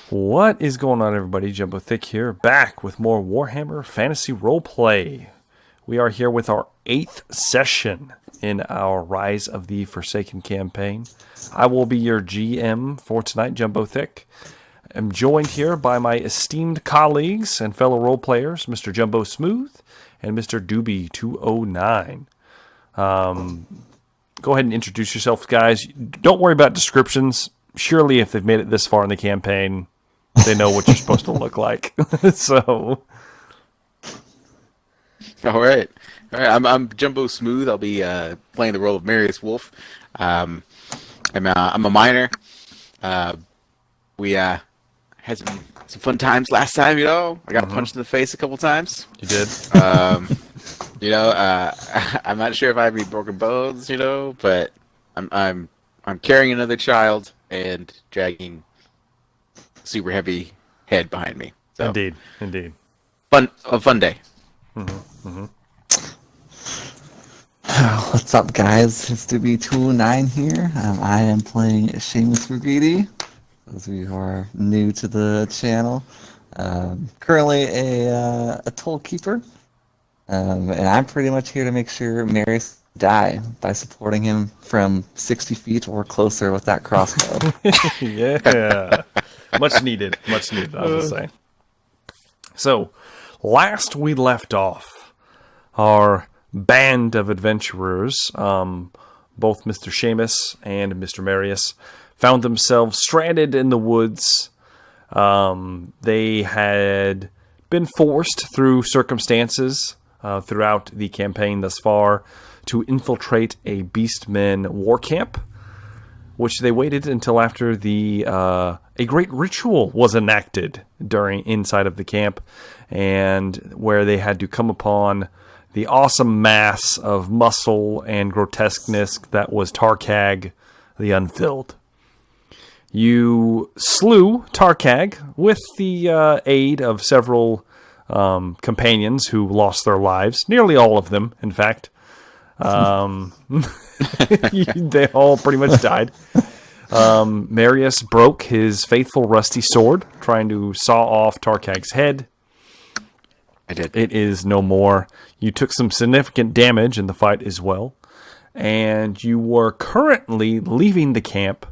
What is going on, everybody? Jumbo Thick here, back with more Warhammer Fantasy Roleplay. We are here with our 8th session in our Rise of the Forsaken campaign. I will be your GM for tonight, Jumbo Thick. I'm joined here by my esteemed colleagues and fellow role players, Mr. Jumbo Smooth and Mr. Doobie 209. Go ahead and introduce yourselves, guys. Don't worry about descriptions. Surely if they've made it this far in the campaign, they know what you're supposed to look like. So, all right. I'm Jumbo Smooth. I'll be playing the role of Marius Wolf. I'm a miner. We had some fun times last time. I got punched in the face a couple times. You did. I'm not sure if I have any broken bones. But I'm carrying another child and dragging super heavy head behind me. So, Indeed. a fun day. What's up, guys? It's Doobie209 here. I am playing Seamus McGreedy. Those of you who are new to the channel, currently a toll keeper, and I'm pretty much here to make sure Marius die by supporting him from 60 feet or closer with that crossbow. Yeah. Much needed, I will say. So, last we left off, our band of adventurers, both Mr. Seamus and Mr. Marius, found themselves stranded in the woods. They had been forced through circumstances throughout the campaign thus far to infiltrate a Beastmen war camp, which they waited until after a great ritual was enacted inside of the camp, and where they had to come upon the awesome mass of muscle and grotesqueness that was Tarkag the Unfilled. You slew Tarkag with the aid of several companions who lost their lives, nearly all of them, in fact. They all pretty much died. Marius broke his faithful rusty sword, trying to saw off Tarkag's head. I did. It is no more. You took some significant damage in the fight as well. And you were currently leaving the camp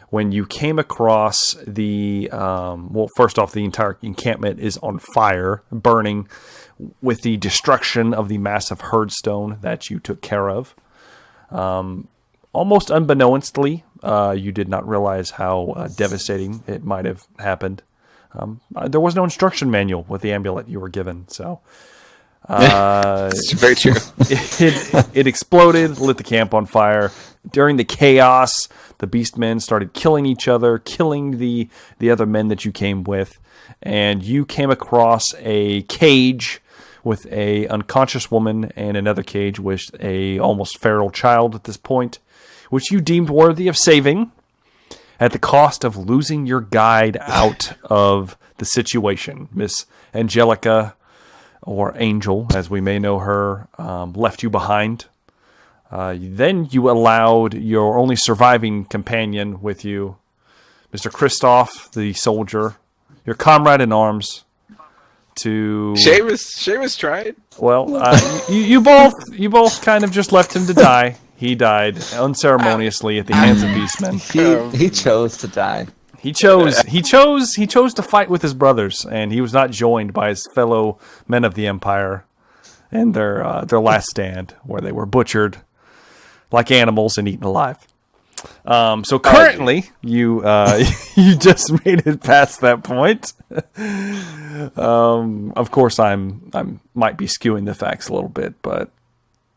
when you came across first off, the entire encampment is on fire, burning with the destruction of the massive herdstone that you took care of. Almost unbeknownstly, you did not realize how devastating it might have happened. There was no instruction manual with the amulet you were given, so it's very true. It exploded, lit the camp on fire. During the chaos, the Beastmen started killing each other, killing the other men that you came with, and you came across a cage with a unconscious woman and another cage with a almost feral child at this point, which you deemed worthy of saving at the cost of losing your guide out of the situation. Miss Angelica, or Angel, as we may know her, left you behind. Then you allowed your only surviving companion with you, Mr. Christoph, the soldier, your comrade in arms, to... Seamus tried. Well, you both kind of just left him to die. He died unceremoniously at the hands of Beastmen. He chose to die. He chose to fight with his brothers, and he was not joined by his fellow men of the Empire in their last stand, where they were butchered like animals and eaten alive. So currently, you just made it past that point. Of course, I might be skewing the facts a little bit, but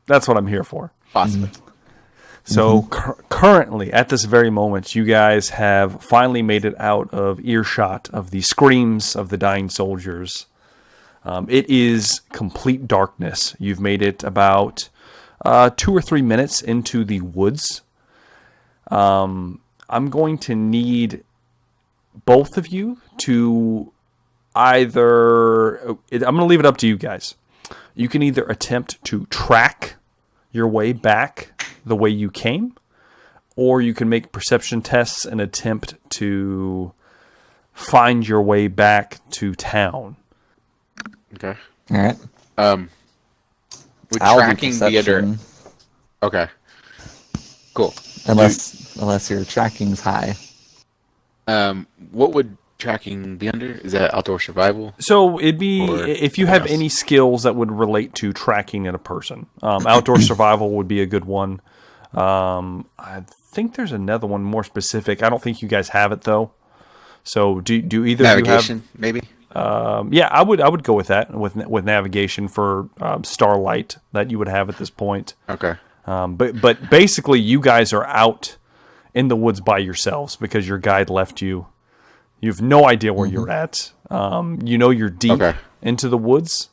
that's what I'm here for. Possibly. So currently, at this very moment, you guys have finally made it out of earshot of the screams of the dying soldiers. It is complete darkness. You've made it about 2 or 3 minutes into the woods. I'm going to need both of you to either... I'm going to leave it up to you guys. You can either attempt to track your way back the way you came, or you can make perception tests and attempt to find your way back to town. Okay. All right. Would I'll do tracking be under? perception, Okay. Cool. unless your tracking's high. What would tracking be under? Is that outdoor survival? So it'd be Or if you something have else? any skills that would relate to tracking in a person. Outdoor survival would be a good one. I think there's another one more specific. I don't think you guys have it though. So do either Navigation, maybe? of you have? Yeah, I would go with that with navigation for starlight that you would have at this point. Okay. But basically, you guys are out in the woods by yourselves because your guide left you. You have no idea where you're at. You know you're deep Okay. into the woods,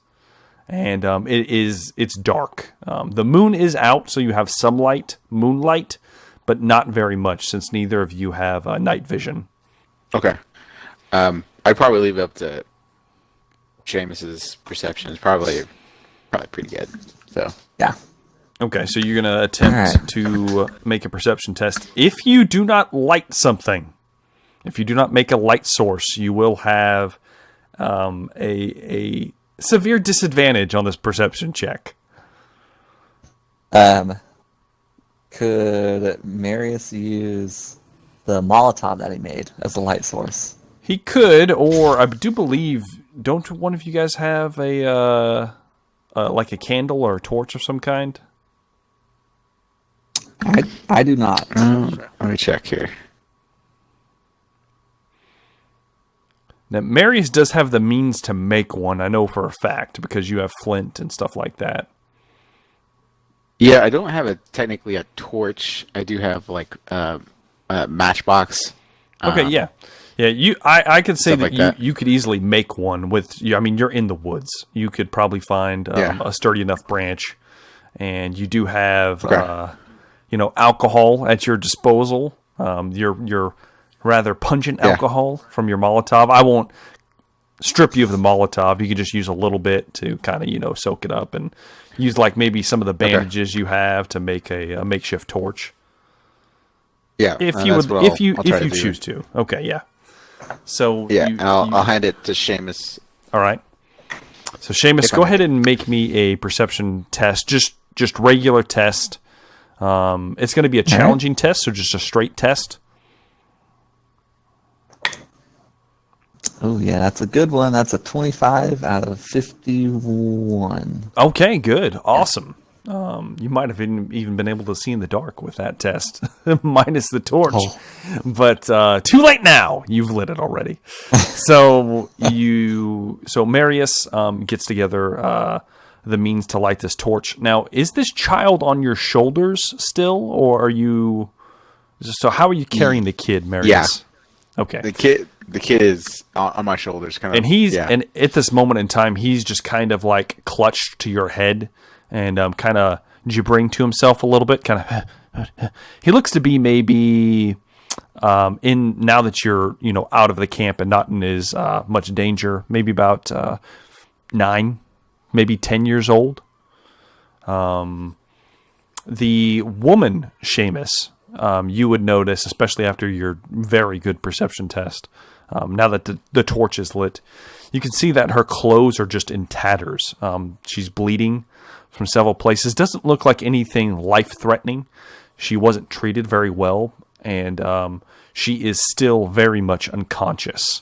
and it's dark. The moon is out, so you have some light, moonlight, but not very much since neither of you have night vision. Okay. I'd probably leave it up to Seamus's perception. It's probably pretty good. So Yeah. Okay, so you're going to attempt Alright. to make a perception test. If you do not light something, if you do not make a light source, you will have a severe disadvantage on this perception check. Could Marius use the Molotov that he made as a light source? He could, or I do believe, don't one of you guys have a like a candle or a torch of some kind? I do not. let me check here. Now, Marius does have the means to make one, I know for a fact, because you have flint and stuff like that. Yeah, I don't have technically a torch. I do have like a matchbox. Okay, yeah. Yeah, I could say Stuff that, like that. you could easily make one with, I mean, you're in the woods. You could probably find Yeah. a sturdy enough branch, and you do have, Okay. alcohol at your disposal. Your rather pungent Yeah. alcohol from your Molotov. I won't strip you of the Molotov. You can just use a little bit to kind of, soak it up and use like maybe some of the bandages you have to make a makeshift torch. Yeah, If that's you would, what if you I'll try to do. choose to. Okay, yeah. So Yeah, you- and I'll you- hand it to Seamus. all right. So Seamus, If go I may. ahead and make me a perception test. Just regular test. It's going to be a challenging test, so just a straight test. Oh yeah, that's a good one. That's a 25 out of 51. Okay, good, awesome. You might have even been able to see in the dark with that test, minus the torch. Oh. But too late now. You've lit it already. So Marius gets together the means to light this torch. Now, is this child on your shoulders still, or are you? So how are you carrying the kid, Marius? Yeah. Okay. The kid is on my shoulders, kind of. And he's yeah. and at this moment in time, he's just kind of like clutched to your head and kind of gibbering to himself a little bit. Kind of, he looks to be maybe in now that you're out of the camp and not in as much danger. Maybe about 9, maybe 10 years old. The woman, Seamus, you would notice, especially after your very good perception test. Now that the torch is lit, you can see that her clothes are just in tatters. She's bleeding from several places. Doesn't look like anything life-threatening. She wasn't treated very well, and she is still very much unconscious.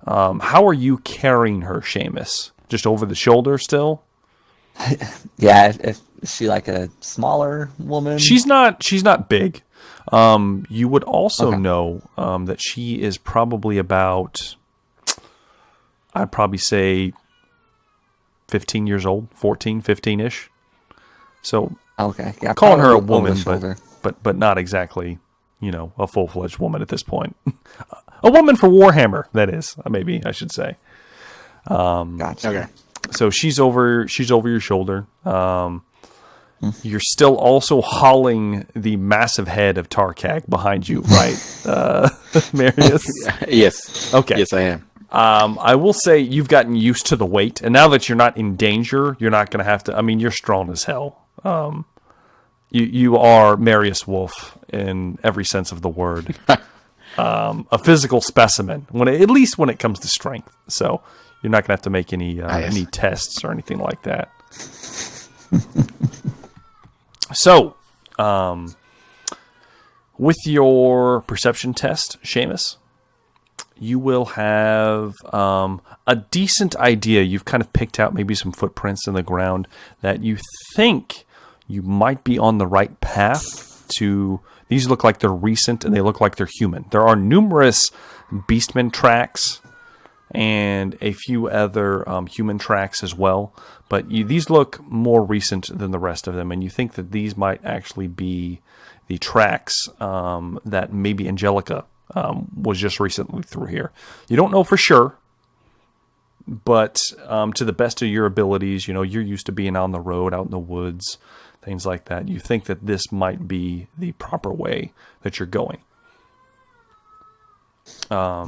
How are you carrying her, Seamus? Just over the shoulder still? Yeah, if is she like a smaller woman? She's not big. You would also Okay. know that she is probably about, I'd probably say 15 years old, 14, 15-ish. So Okay, yeah. calling her a probably over woman, the shoulder. but not exactly, a full-fledged woman at this point. A woman for Warhammer, that is, maybe I should say. Gotcha. Okay. So she's over your shoulder. You're still also hauling the massive head of Tarkag behind you, right, Marius? Yes. Okay. Yes, I am. I will say you've gotten used to the weight, and now that you're not in danger, you're not going to have to. I mean, you're strong as hell. You are Marius Wolf in every sense of the word. a physical specimen at least when it comes to strength. So you're not gonna have to make any tests or anything like that. So, with your perception test, Seamus, you will have a decent idea. You've kind of picked out maybe some footprints in the ground that you think you might be on the right path to. These look like they're recent, and they look like they're human. There are numerous beastmen tracks and a few other human tracks as well. But these look more recent than the rest of them, and you think that these might actually be the tracks that maybe Angelica was just recently through here. You don't know for sure, but to the best of your abilities, you're used to being on the road, out in the woods, things like that. You think that this might be the proper way that you're going. All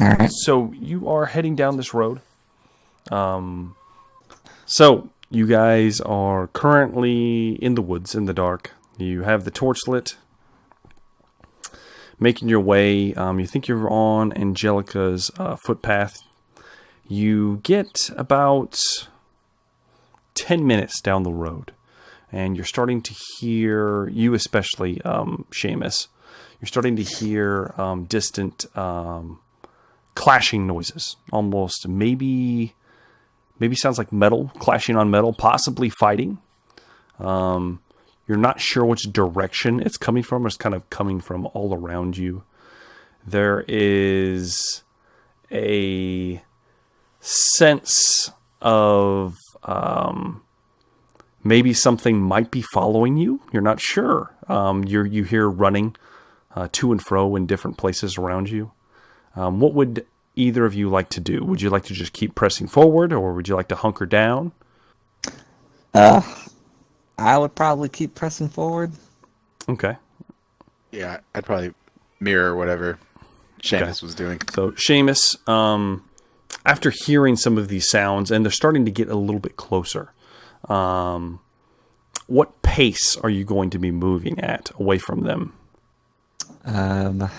right. So you are heading down this road. So you guys are currently in the woods in the dark. You have the torch lit, making your way. You think you're on Angelica's footpath. You get about 10 minutes down the road, and you're starting to hear, you especially, Seamus, you're starting to hear distant clashing noises. Almost maybe sounds like metal clashing on metal, possibly fighting. You're not sure which direction it's coming from. It's kind of coming from all around you. There is a sense of maybe something might be following you. You're not sure. You hear running to and fro in different places around you. What would either of you like to do? Would you like to just keep pressing forward, or would you like to hunker down? I would probably keep pressing forward. Okay. Yeah, I'd probably mirror whatever Seamus was doing. So, Seamus, after hearing some of these sounds, and they're starting to get a little bit closer, what pace are you going to be moving at away from them? I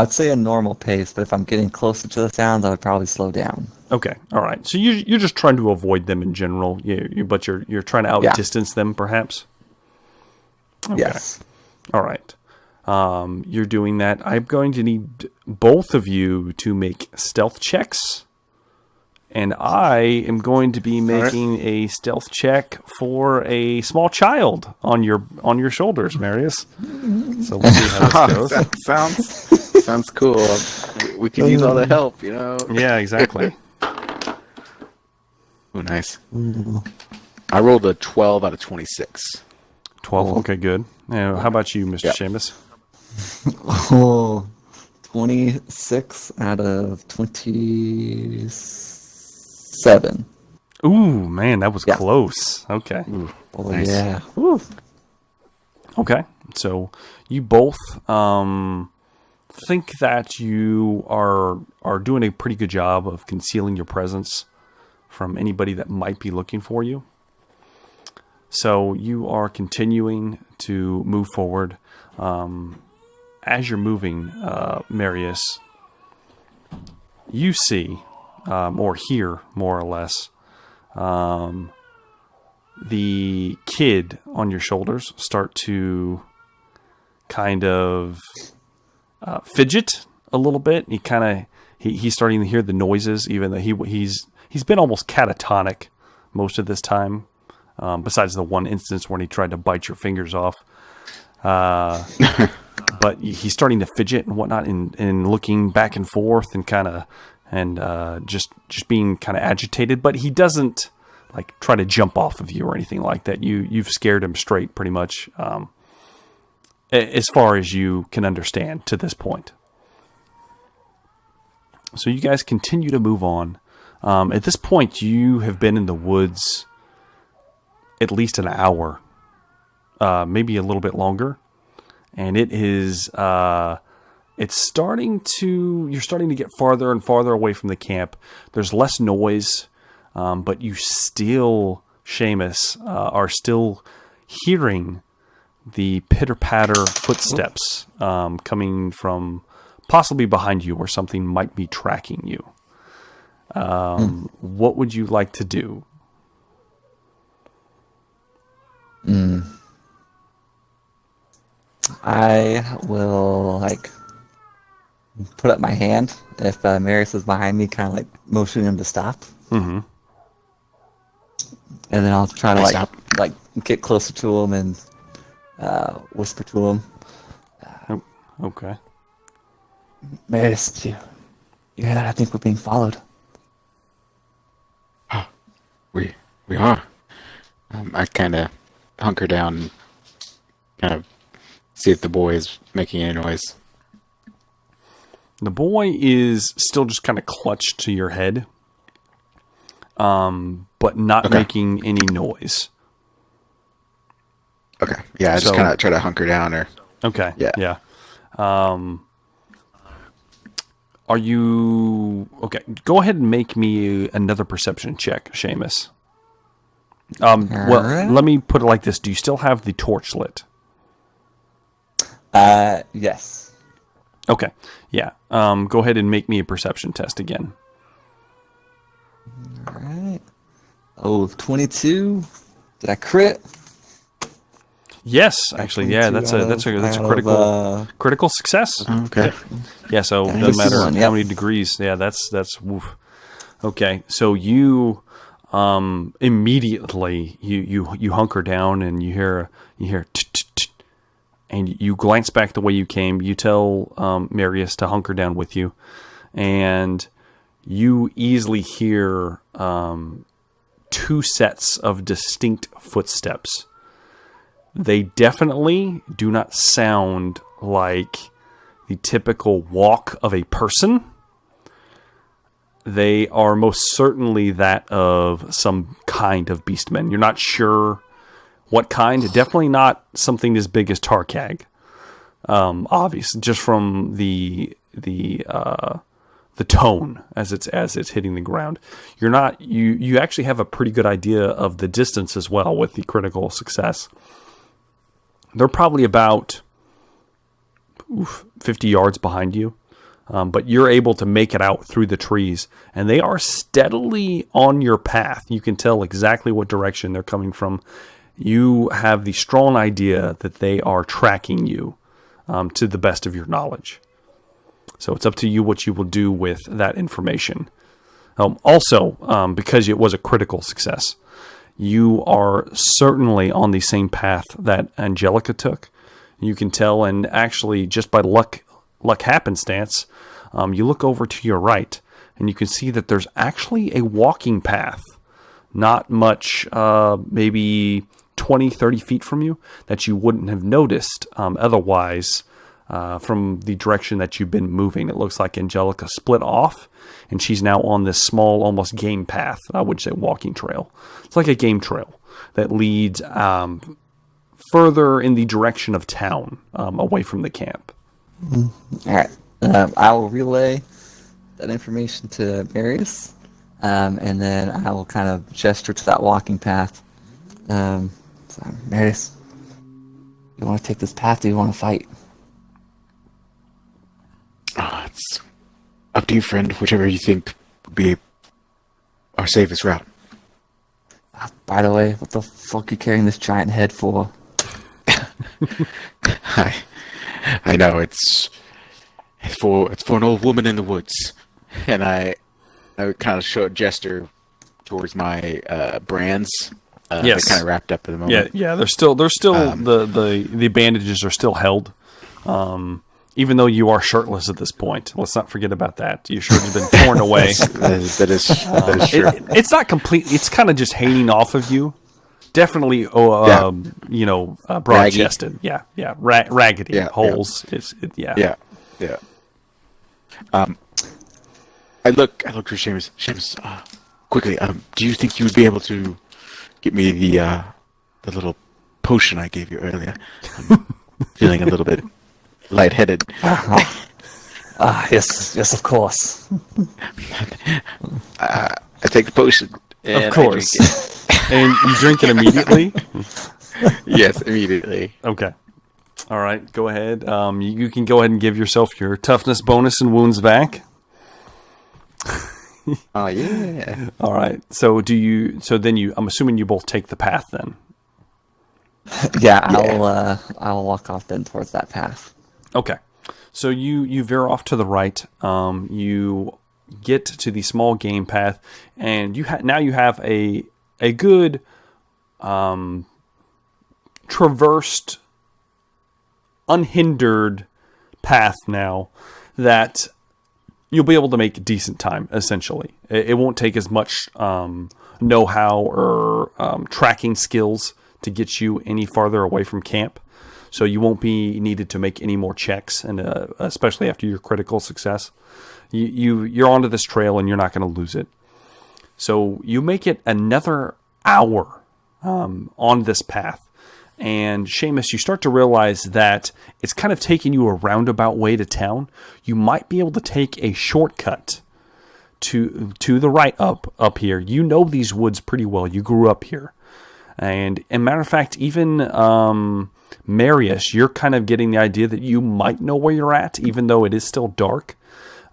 would say a normal pace, but if I'm getting closer to the sounds, I would probably slow down. Okay, all right. So you're just trying to avoid them in general, but you're trying to outdistance them, perhaps? Okay. Yes. All right. You're doing that. I'm going to need both of you to make stealth checks, and I am going to be making a stealth check for a small child on your shoulders, Marius. So we'll see how this goes. Sounds cool. We can use all the help, Yeah, exactly. Oh, nice. I rolled a 12 out of 26. 12. Okay, good. Now, how about you, Mr. Seamus? Oh, 26 out of 27. Ooh, man, that was close. Okay. Oh, nice. yeah. Woo. Okay. So you both think that you are doing a pretty good job of concealing your presence from anybody that might be looking for you. So you are continuing to move forward. As you're moving, Marius, you see, or hear more or less, the kid on your shoulders start to kind of fidget a little bit. He's starting to hear the noises, even though he's been almost catatonic most of this time. Besides the one instance when he tried to bite your fingers off. But he's starting to fidget and whatnot, and looking back and forth and just being kind of agitated. But he doesn't like try to jump off of you or anything like that. You've scared him straight pretty much, as far as you can understand to this point. So you guys continue to move on. At this point, you have been in the woods at least an hour, maybe a little bit longer. And it is, you're starting to get farther and farther away from the camp. There's less noise, but you still, Seamus, are still hearing the pitter-patter footsteps coming from possibly behind you, where something might be tracking you. What would you like to do? I will put up my hand if Marius is behind me, kind of motion him to stop. Mm-hmm. And then I'll try to Stop. get closer to him and whisper to him. Okay. Marius, you hear that? I think we're being followed. We are. I kind of hunker down and kind of see if the boy is making any noise. The boy is still just kind of clutched to your head, but not making any noise. Okay. Yeah, I just kind of try to hunker down or... Okay. Yeah. Are you... Okay, go ahead and make me another perception check, Seamus. Well, let me put it like this. Do you still have the torch lit? Yes. Okay, yeah. Go ahead and make me a perception test again. All right. Oh, 22. Did I crit? Yes, actually, yeah. That's a critical success. Okay. Yeah, so it doesn't matter how many degrees. Yeah, that's woof. Okay, so you immediately you hunker down and you hear tch, and you glance back the way you came. You tell Marius to hunker down with you, and you easily hear two sets of distinct footsteps. They definitely do not sound like the typical walk of a person. They are most certainly that of some kind of beastman. You're not sure what kind. Definitely not something as big as Tarkag. Obviously, just from the tone as it's hitting the ground. You're not. You actually have a pretty good idea of the distance as well with the critical success. They're probably about 50 yards behind you. But you're able to make it out through the trees, and they are steadily on your path. You can tell exactly what direction they're coming from. You have the strong idea that they are tracking you to the best of your knowledge. So it's up to you what you will do with that information. Also, because it was a critical success, you are certainly on the same path that Angelica took. You can tell, and actually just by luck happenstance, you look over to your right, and you can see that there's actually a walking path, not much, maybe 20, 30 feet from you, that you wouldn't have noticed otherwise from the direction that you've been moving. It looks like Angelica split off, and she's now on this small, almost game path. I would say walking trail. It's like a game trail that leads further in the direction of town, away from the camp. All right. I will relay that information to Marius, and then I will kind of gesture to that walking path. So, Marius, you want to take this path, or do you want to fight? It's up to you, friend. Whichever you think would be our safest route. By the way, what the fuck are you carrying this giant head for? I know it's for an old woman in the woods, and I would kind of show a gesture towards my brands. Yes, they're kind of wrapped up at the moment. Yeah. They're still the bandages are still held, even though you are shirtless at this point. Let's not forget about that. Your shirt has been torn away. that is true. It's not complete. It's kind of just hanging off of you. Definitely, broad-chested. Yeah. Raggedy holes. Yeah. I look for Seamus. Seamus, quickly. Do you think you would be able to get me the little potion I gave you earlier? I'm feeling a little bit lightheaded. Yes, of course. I take the potion. And of course. And you drink it immediately? Yes, immediately. Okay. All right, go ahead. You can go ahead and give yourself your toughness bonus and wounds back. Oh yeah. All right. So I'm assuming you both take the path then. Yeah, I'll walk off then towards that path. Okay. So you veer off to the right. You get to the small game path, and now you have a good traversed, unhindered path now that you'll be able to make decent time. Essentially, it won't take as much know-how or tracking skills to get you any farther away from camp. So you won't be needed to make any more checks, and especially after your critical success, you're onto this trail and you're not going to lose it. So you make it another hour on this path, and Seamus, you start to realize that it's kind of taking you a roundabout way to town. You might be able to take a shortcut to the right up here. You know these woods pretty well. You grew up here, and matter of fact, even Marius, you're kind of getting the idea that you might know where you're at, even though it is still dark.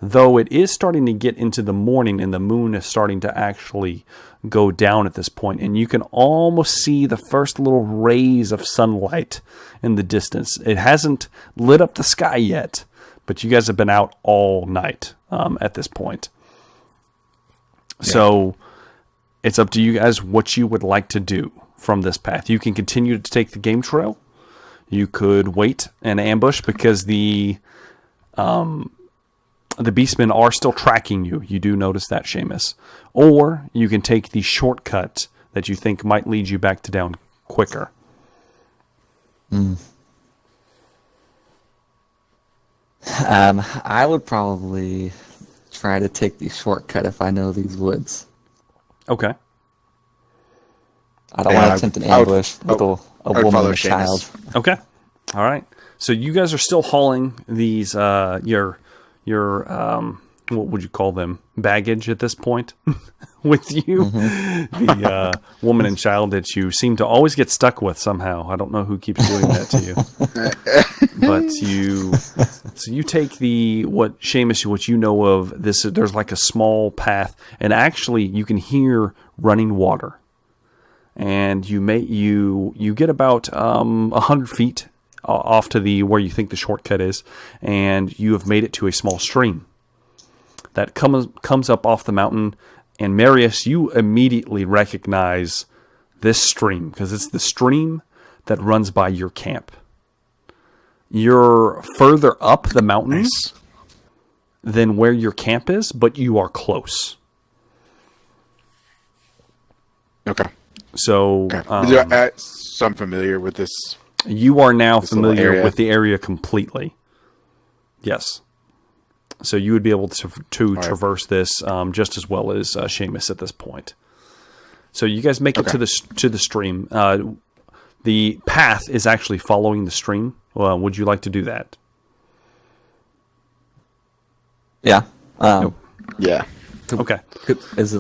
Though it is starting to get into the morning and the moon is starting to actually go down at this point, and you can almost see the first little rays of sunlight in the distance. It hasn't lit up the sky yet, but you guys have been out all night at this point. Yeah. So it's up to you guys what you would like to do from this path. You can continue to take the game trail. You could wait and ambush because the beastmen are still tracking you. You do notice that, Seamus. Or you can take the shortcut that you think might lead you back to down quicker. I would probably try to take the shortcut if I know these woods. Okay. I don't want to attempt an ambush with a woman and a child. Okay. All right. So you guys are still hauling these your what would you call them? Baggage at this point with you. Mm-hmm. The woman and child that you seem to always get stuck with somehow. I don't know who keeps doing that to you. But you take Seamus, what you know of this, there's like a small path, and actually you can hear running water. And you get about 100 feet off to where you think the shortcut is, and you have made it to a small stream that comes up off the mountain. And Marius, you immediately recognize this stream because it's the stream that runs by your camp. You're further up the mountains than where your camp is, but you are close. Okay. So, so I'm familiar with this. You are now familiar with the area completely. Yes. So you would be able to traverse this just as well as Seamus at this point. So you guys make it to the stream. The path is actually following the stream. Would you like to do that? Yeah. Yeah. Okay. Is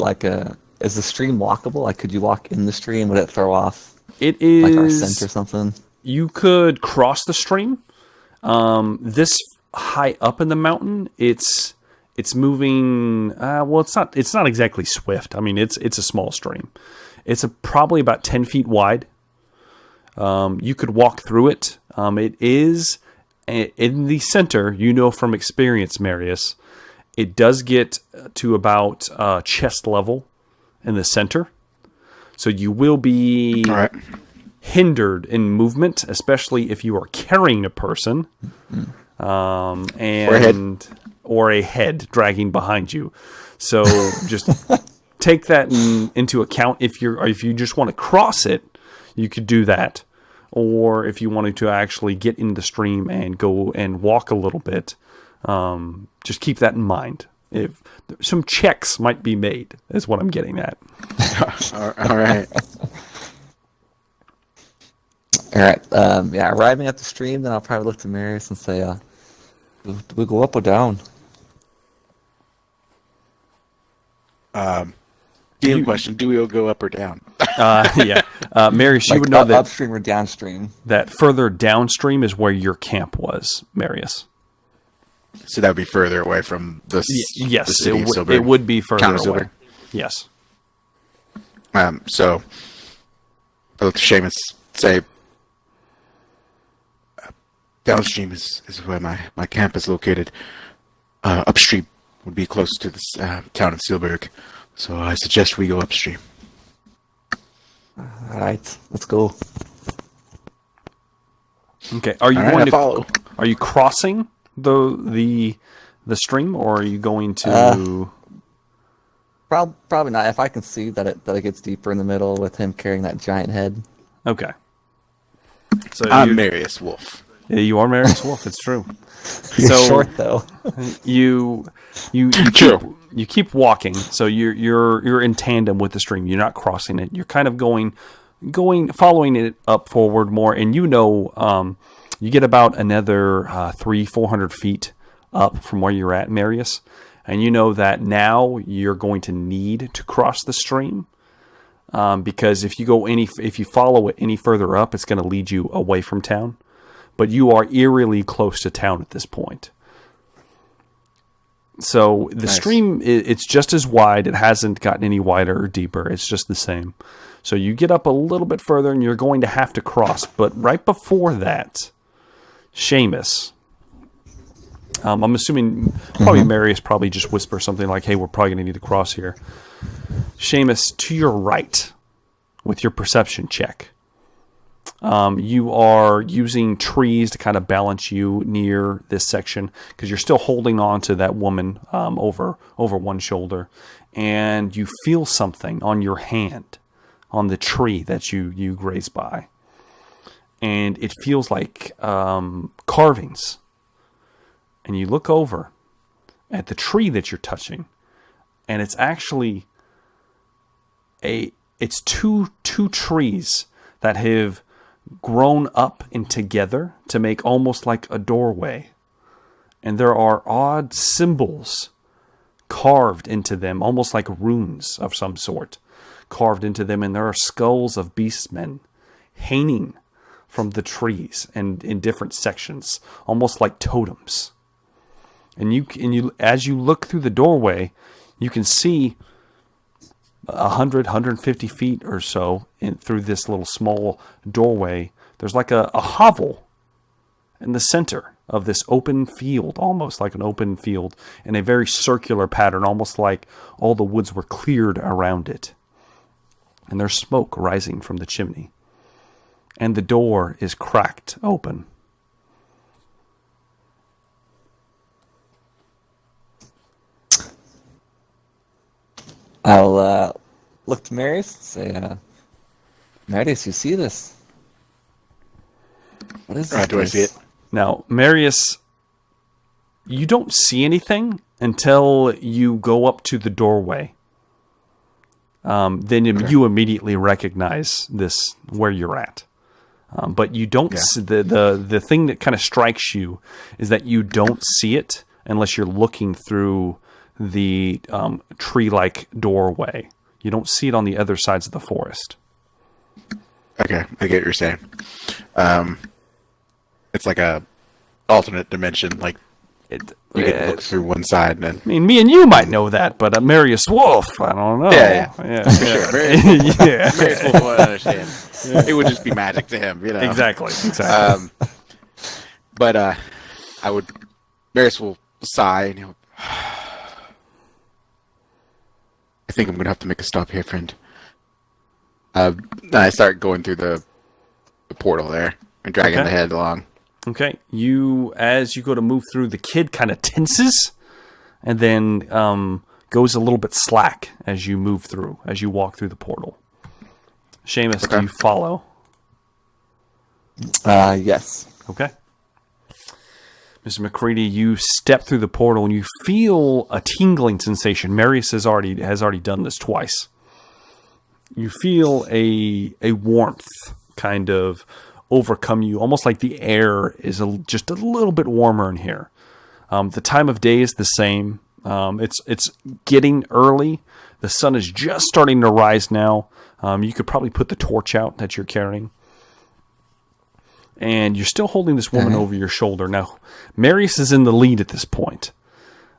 the stream walkable? Like, could you walk in the stream? Would it throw off? It is like our scent or something. You could cross the stream. This high up in the mountain, it's moving. It's not exactly swift. I mean, it's a small stream. It's probably about 10 feet wide. You could walk through it. It is in the center. You know from experience, Marius. It does get to about chest level in the center, so you will be hindered in movement, especially if you are carrying a person, or a head dragging behind you. So just take that into account. If you just want to cross it, you could do that, or if you wanted to actually get in the stream and go and walk a little bit, just keep that in mind. If some checks might be made, is what I'm getting at. All right. All right. Arriving at the stream, then I'll probably look to Marius and say, do we go up or down? Question: do we go up or down? Yeah. Marius, you Like would know that, upstream or downstream. that further downstream is where your camp was, Marius. So that would be further away from the Yes, the city of it Silberg. would be further Town of away. Silberg. Yes. So I look to Seamus, say, downstream is where my camp is located. Upstream would be close to this town of Silberg. So I suggest we go upstream. All right, let's go. Okay. Are you All right, going I to follow. Are you crossing the stream, or are you going to? Probably not. If I can see that it gets deeper in the middle with him carrying that giant head. Okay. So I'm Marius Wolf. yeah, you are Marius Wolf. It's true. He's So- short though. You True. keep walking. So you're in tandem with the stream. You're not crossing it. You're kind of going following it up forward more, and you get about another 300-400 feet up from where you're at, Marius, and you know that now you're going to need to cross the stream because if you follow it any further up, it's going to lead you away from town. But you are eerily close to town at this point. So the stream, it's just as wide. It hasn't gotten any wider or deeper. It's just the same. So you get up a little bit further and you're going to have to cross. But right before that, Seamus, I'm assuming probably Marius probably just whispers something like, hey, we're probably going to need to cross here. Seamus, to your right, with your perception check, you are using trees to kind of balance you near this section because you're still holding on to that woman over one shoulder, and you feel something on your hand on the tree that you graze by, and it feels like carvings. And you look over at the tree that you're touching, and it's actually it's two trees that have grown up and together to make almost like a doorway. And there are odd symbols carved into them, almost like runes of some sort carved into them. And there are skulls of beastmen hanging from the trees and in different sections, almost like totems. And you as you look through the doorway, you can see 150 feet or so through this little small doorway. There's like a hovel in the center of this open field, almost like an open field in a very circular pattern, almost like all the woods were cleared around it. And there's smoke rising from the chimney. And the door is cracked open. I'll look to Marius and say, Marius, you see this? What is this? Do I see it? Now, Marius, you don't see anything until you go up to the doorway. Then you immediately recognize this where you're at. But you don't see the thing that kind of strikes you is that you don't see it unless you're looking through the tree-like doorway. You don't see it on the other sides of the forest. Okay, I get what you're saying. It's like a alternate dimension, like you can look through one side and then... I mean, me and you might know that, but Marius Wolf, I don't know. Yeah. Sure. Marius Wolf will understand. It would just be magic to him, you know. Exactly. But Marius will sigh and he'll... I think I'm going to have to make a stop here, friend. I start going through the portal there and dragging the head along. Okay. As you go to move through, the kid kind of tenses and then goes a little bit slack as you move through, as you walk through the portal. Seamus, do you follow? Yes. Okay. Mr. McCready, you step through the portal and you feel a tingling sensation. Marius has already done this twice. You feel a warmth kind of overcome you, almost like the air is just a little bit warmer in here. The time of day is the same. It's getting early. The sun is just starting to rise now. You could probably put the torch out that you're carrying. And you're still holding this woman over your shoulder. Now, Marius is in the lead at this point.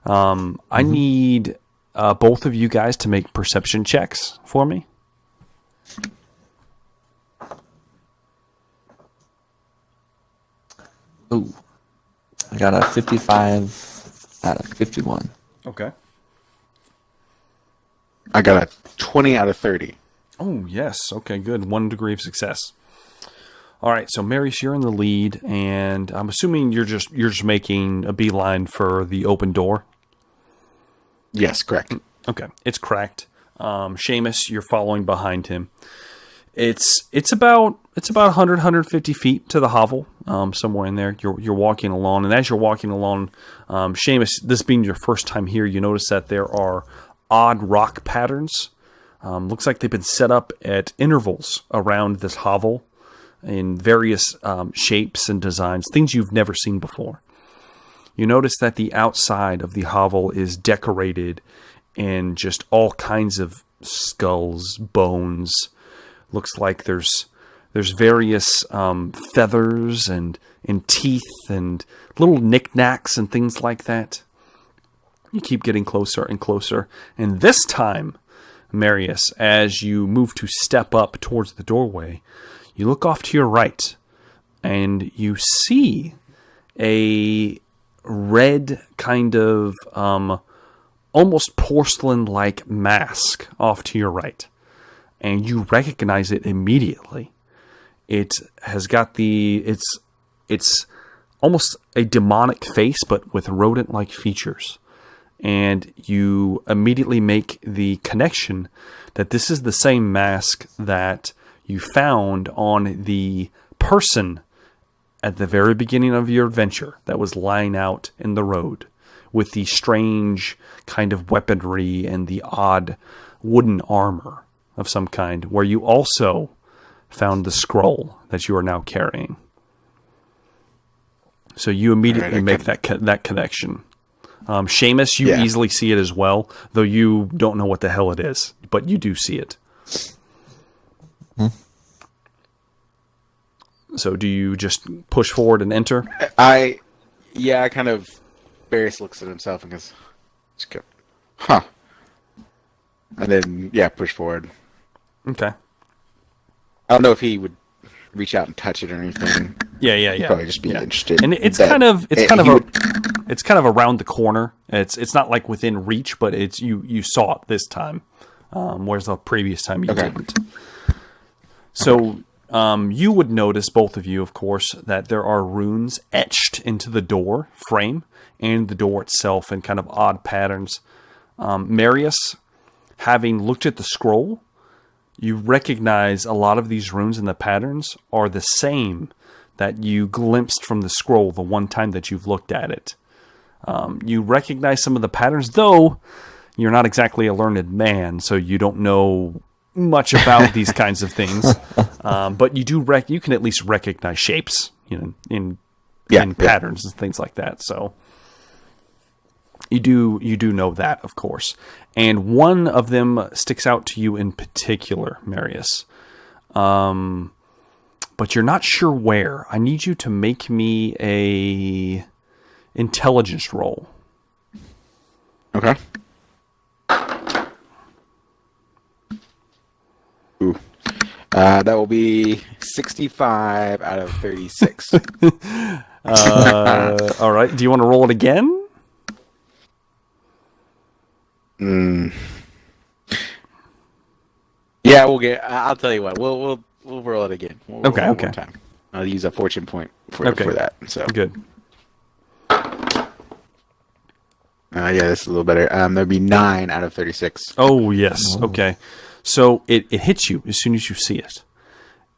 I need both of you guys to make perception checks for me. Ooh. I got a 55 out of 51. Okay. I got a 20 out of 30. Oh, yes. Okay, good. 1 degree of success. All right, so Marius, you're in the lead, and I'm assuming you're just making a beeline for the open door. Yes, correct. Okay, it's cracked. Seamus, you're following behind him. It's about 150 feet to the hovel, somewhere in there. You're walking along, and as you're walking along, Seamus, this being your first time here, you notice that there are odd rock patterns. Looks like they've been set up at intervals around this hovel in various shapes and designs, things you've never seen before. You notice that the outside of the hovel is decorated in just all kinds of skulls, bones. Looks like there's various feathers and teeth and little knickknacks and things like that. You keep getting closer and closer. And this time, Marius, as you move to step up towards the doorway, you look off to your right and you see a red kind of almost porcelain-like mask off to your right. And you recognize it immediately. It has got it's almost a demonic face, but with rodent-like features. And you immediately make the connection that this is the same mask that you found on the person at the very beginning of your adventure that was lying out in the road with the strange kind of weaponry and the odd wooden armor of some kind, where you also found the scroll that you are now carrying. So you immediately make that connection. Seamus, you easily see it as well, though you don't know what the hell it is, but you do see it. So do you just push forward and enter? I kind of, Barris looks at himself and goes, huh. And then, push forward. Okay. I don't know if he would reach out and touch it or anything. Yeah. He'd probably just be interested. And it's kind of around the corner. It's not like within reach, but it's you saw it this time, whereas the previous time you didn't. So you would notice, both of you, of course, that there are runes etched into the door frame and the door itself in kind of odd patterns. Marius, having looked at the scroll, you recognize a lot of these runes and the patterns are the same that you glimpsed from the scroll the one time that you've looked at it. You recognize some of the patterns, though you're not exactly a learned man, so you don't know much about these kinds of things. But you do you can at least recognize shapes, in patterns and things like that. So you do know that, of course. And one of them sticks out to you in particular, Marius. But you're not sure where. I need you to make me a intelligence roll. Okay. Ooh. That will be 65 out of 36. All right. Do you want to roll it again? Yeah, I'll tell you what. We'll roll it again. We'll okay. Roll it one more time. I'll use a fortune point for that. So good. This is a little better. That'd be 9 out of 36. Oh yes. Okay. So it hits you as soon as you see it.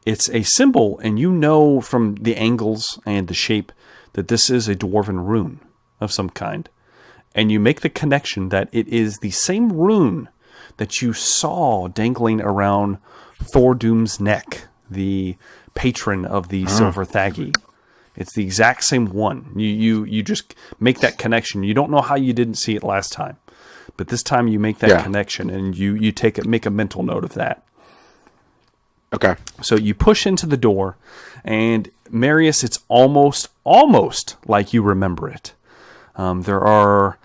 It's a symbol, and you know from the angles and the shape that this is a dwarven rune of some kind. And you make the connection that it is the same rune that you saw dangling around Thordoom's neck, the patron of the Silver Thaggy. It's the exact same one. You just make that connection. You don't know how you didn't see it last time, but this time you make that connection, and you make a mental note of that. Okay. So you push into the door, and Marius, it's almost like you remember it. There are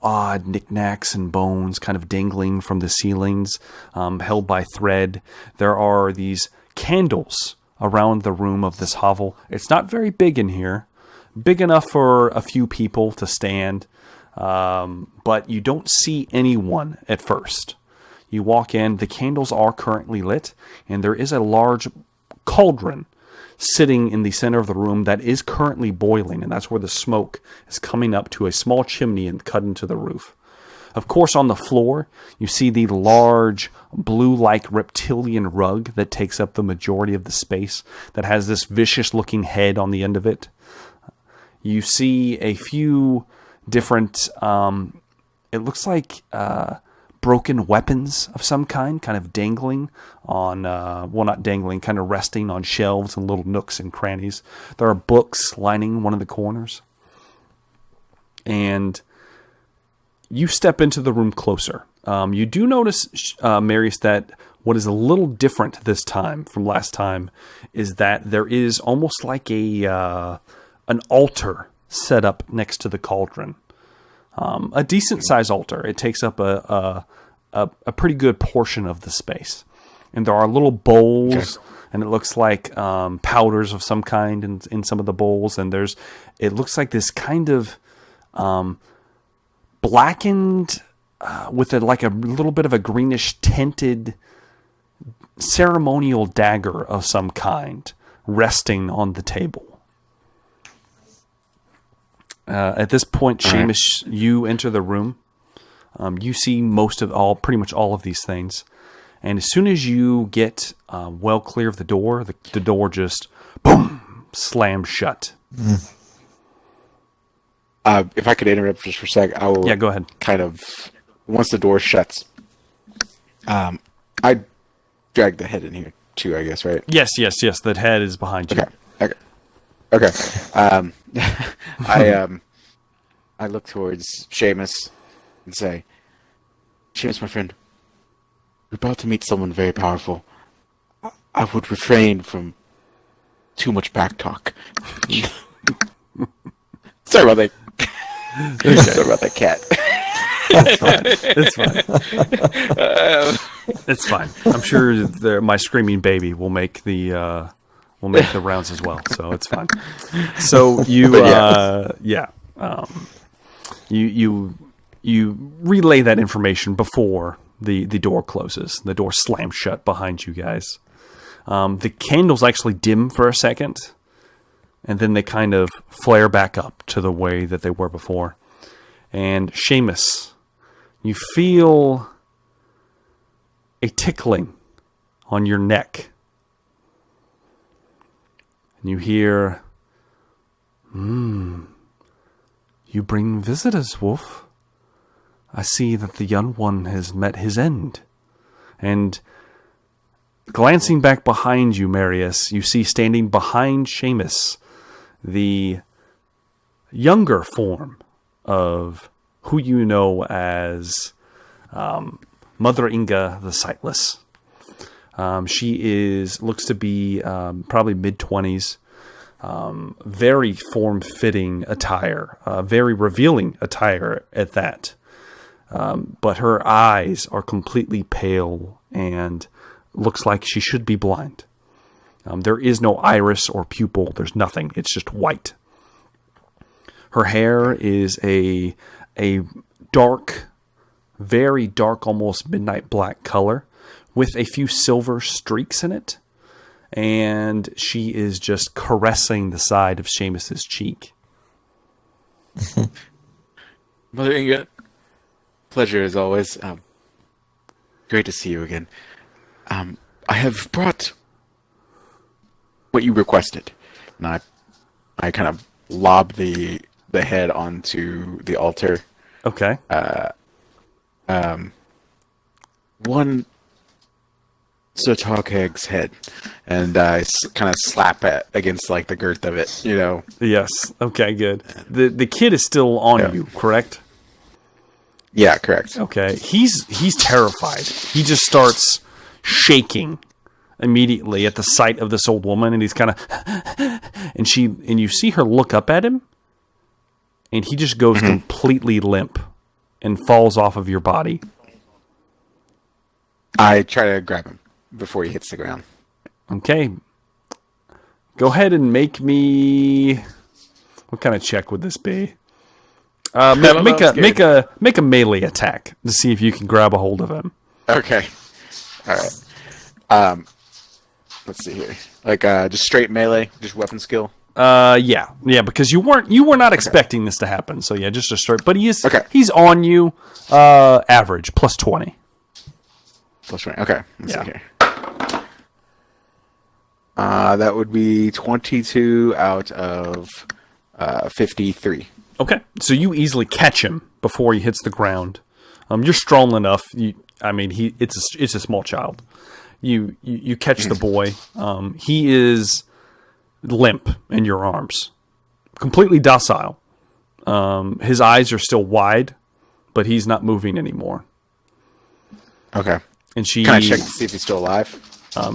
odd knickknacks and bones kind of dangling from the ceilings, held by thread. There are these candles around the room of this hovel. It's not very big in here, big enough for a few people to stand, but you don't see anyone at first. You walk in, the candles are currently lit, and there is a large cauldron sitting in the center of the room that is currently boiling, and that's where the smoke is coming up to a small chimney and cut into the roof. Of course, on the floor, you see the large blue-like reptilian rug that takes up the majority of the space, that has this vicious-looking head on the end of it. You see a few different, it looks like broken weapons of some kind of dangling on, well, not dangling, kind of resting on shelves and little nooks and crannies. There are books lining one of the corners. And you step into the room closer. You do notice, Marius, that what is a little different this time from last time is that there is almost like an altar set up next to the cauldron. A decent-sized altar. It takes up a pretty good portion of the space. And there are little bowls, and it looks like powders of some kind in some of the bowls. And it looks like this kind of blackened, with a little bit of a greenish tinted ceremonial dagger of some kind resting on the table. At this point, Seamus, you enter the room. You see pretty much all of these things. And as soon as you get well clear of the door, the door just, boom, slams shut. If I could interrupt just for a sec, I will. Yeah, go ahead. Kind of, once the door shuts, I drag the head in here too, I guess, right? Yes. That head is behind you. Okay. I look towards Seamus and say, Seamus, my friend, we're about to meet someone very powerful. I would refrain from too much back talk. Sorry about that. Sorry about that cat. It's fine. I'm sure my screaming baby will make the rounds as well, so it's fine. So you relay that information before the door closes. The door slams shut behind you guys. The candles actually dim for a second, and then they kind of flare back up to the way that they were before. And Seamus, you feel a tickling on your neck. And you hear, you bring visitors, Wolf. I see that the young one has met his end. And glancing back behind you, Marius, you see standing behind Seamus the younger form of who you know as Mother Inga the Sightless. She looks to be probably mid-20s, very form-fitting attire, very revealing attire at that. But her eyes are completely pale and looks like she should be blind. There is no iris or pupil. There's nothing. It's just white. Her hair is a dark, very dark, almost midnight black color with a few silver streaks in it. And she is just caressing the side of Seamus's cheek. Mother Inga, pleasure as always. Great to see you again. I have brought what you requested. And I kind of lob the head onto the altar. Okay. One Sir Tarkag's head, and I kind of slap it against like the girth of it, you know. Yes. Okay, good. The kid is still on you, correct? Yeah, correct. Okay. He's terrified. He just starts shaking immediately at the sight of this old woman, and he's kind of, and you see her look up at him, and he just goes completely limp and falls off of your body. I try to grab him before he hits the ground. Okay. Go ahead and make me. What kind of check would this be? Make a melee attack to see if you can grab a hold of him. Okay. All right. Let's see here. Like just straight melee, just weapon skill. Yeah, because you were not expecting this to happen. So yeah, just a straight. But he's on you. Average +20. +20. Okay. Let's see here. That would be 22 out of 53. Okay, so you easily catch him before he hits the ground. You're strong enough. It's a small child. You catch the boy. He is limp in your arms, completely docile. His eyes are still wide, but he's not moving anymore. Okay. And she can I check to see if he's still alive?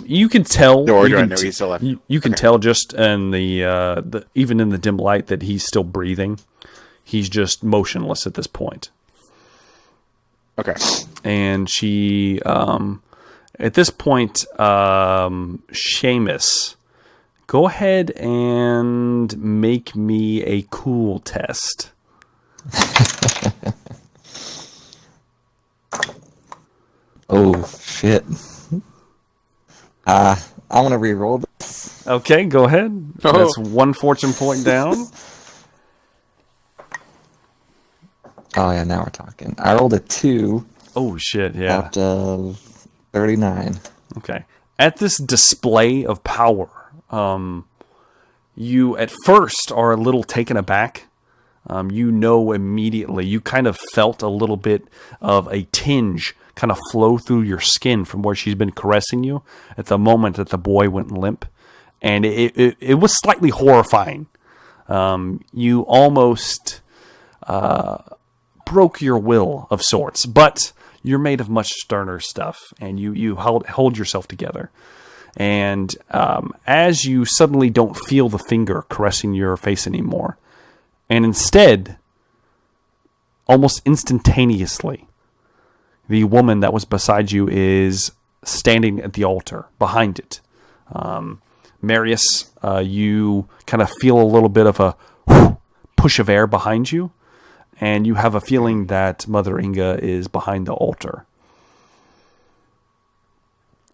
You can tell. Or do I know he's still alive? You can tell just in the even in the dim light that he's still breathing. He's just motionless at this point. Okay. And she, at this point, Seamus, go ahead and make me a cool test. Oh, shit. I'm going to re-roll this. Okay, go ahead. Oh. That's 1 fortune point down. Oh, yeah, now we're talking. I rolled a 2 Oh, shit, yeah. out of 39. Okay. At this display of power, you at first are a little taken aback. You know immediately. You kind of felt a little bit of a tinge kind of flow through your skin from where she's been caressing you at the moment that the boy went limp. And it was slightly horrifying. You almost broke your will of sorts, but you're made of much sterner stuff, and you hold yourself together. And as you suddenly don't feel the finger caressing your face anymore, and instead, almost instantaneously, the woman that was beside you is standing at the altar, behind it. Marius, you kind of feel a little bit of a push of air behind you, and you have a feeling that Mother Inga is behind the altar.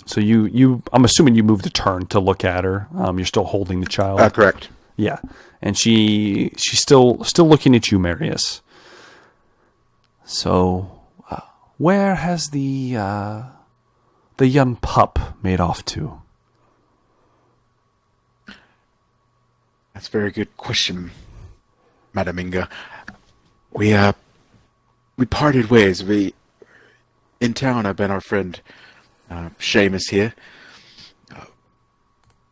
So I'm assuming you moved a turn to look at her. You're still holding the child. Correct. Yeah, and she's still looking at you, Marius. So, where has the young pup made off to? That's a very good question, Madam Inga. We parted ways. In town, I've been our friend, Seamus here.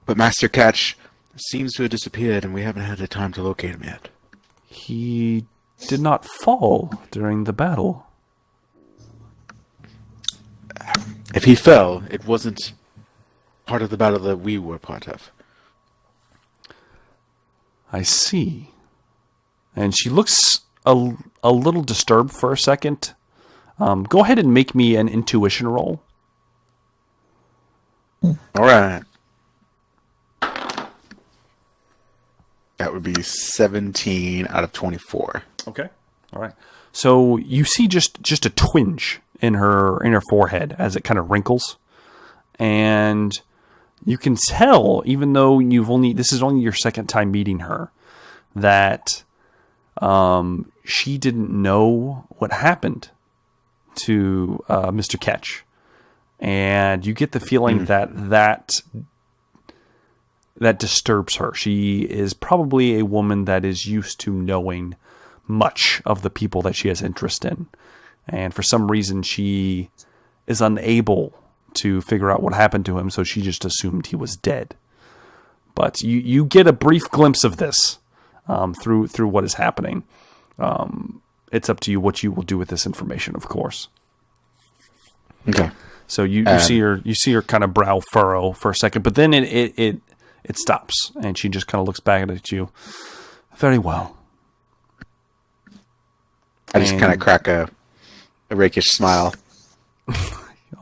But Master Catch seems to have disappeared, and we haven't had the time to locate him yet. He did not fall during the battle. If he fell, it wasn't part of the battle that we were part of. I see. And she looks a little disturbed for a second. Go ahead and make me an intuition roll. All right. That would be 17 out of 24. Okay. All right. So you see just a twinge in her forehead as it kind of wrinkles, and you can tell, even though this is only your second time meeting her, that she didn't know what happened to Mr. Ketch, and you get the feeling that disturbs her. She is probably a woman that is used to knowing much of the people that she has interest in, and for some reason she is unable to figure out what happened to him, so she just assumed he was dead. But you get a brief glimpse of this through what is happening. It's up to you what you will do with this information, of course. Okay. So you see her kind of brow furrow for a second, but then it stops, and she just kind of looks back at you. Very well. I just kind of crack a rakish smile.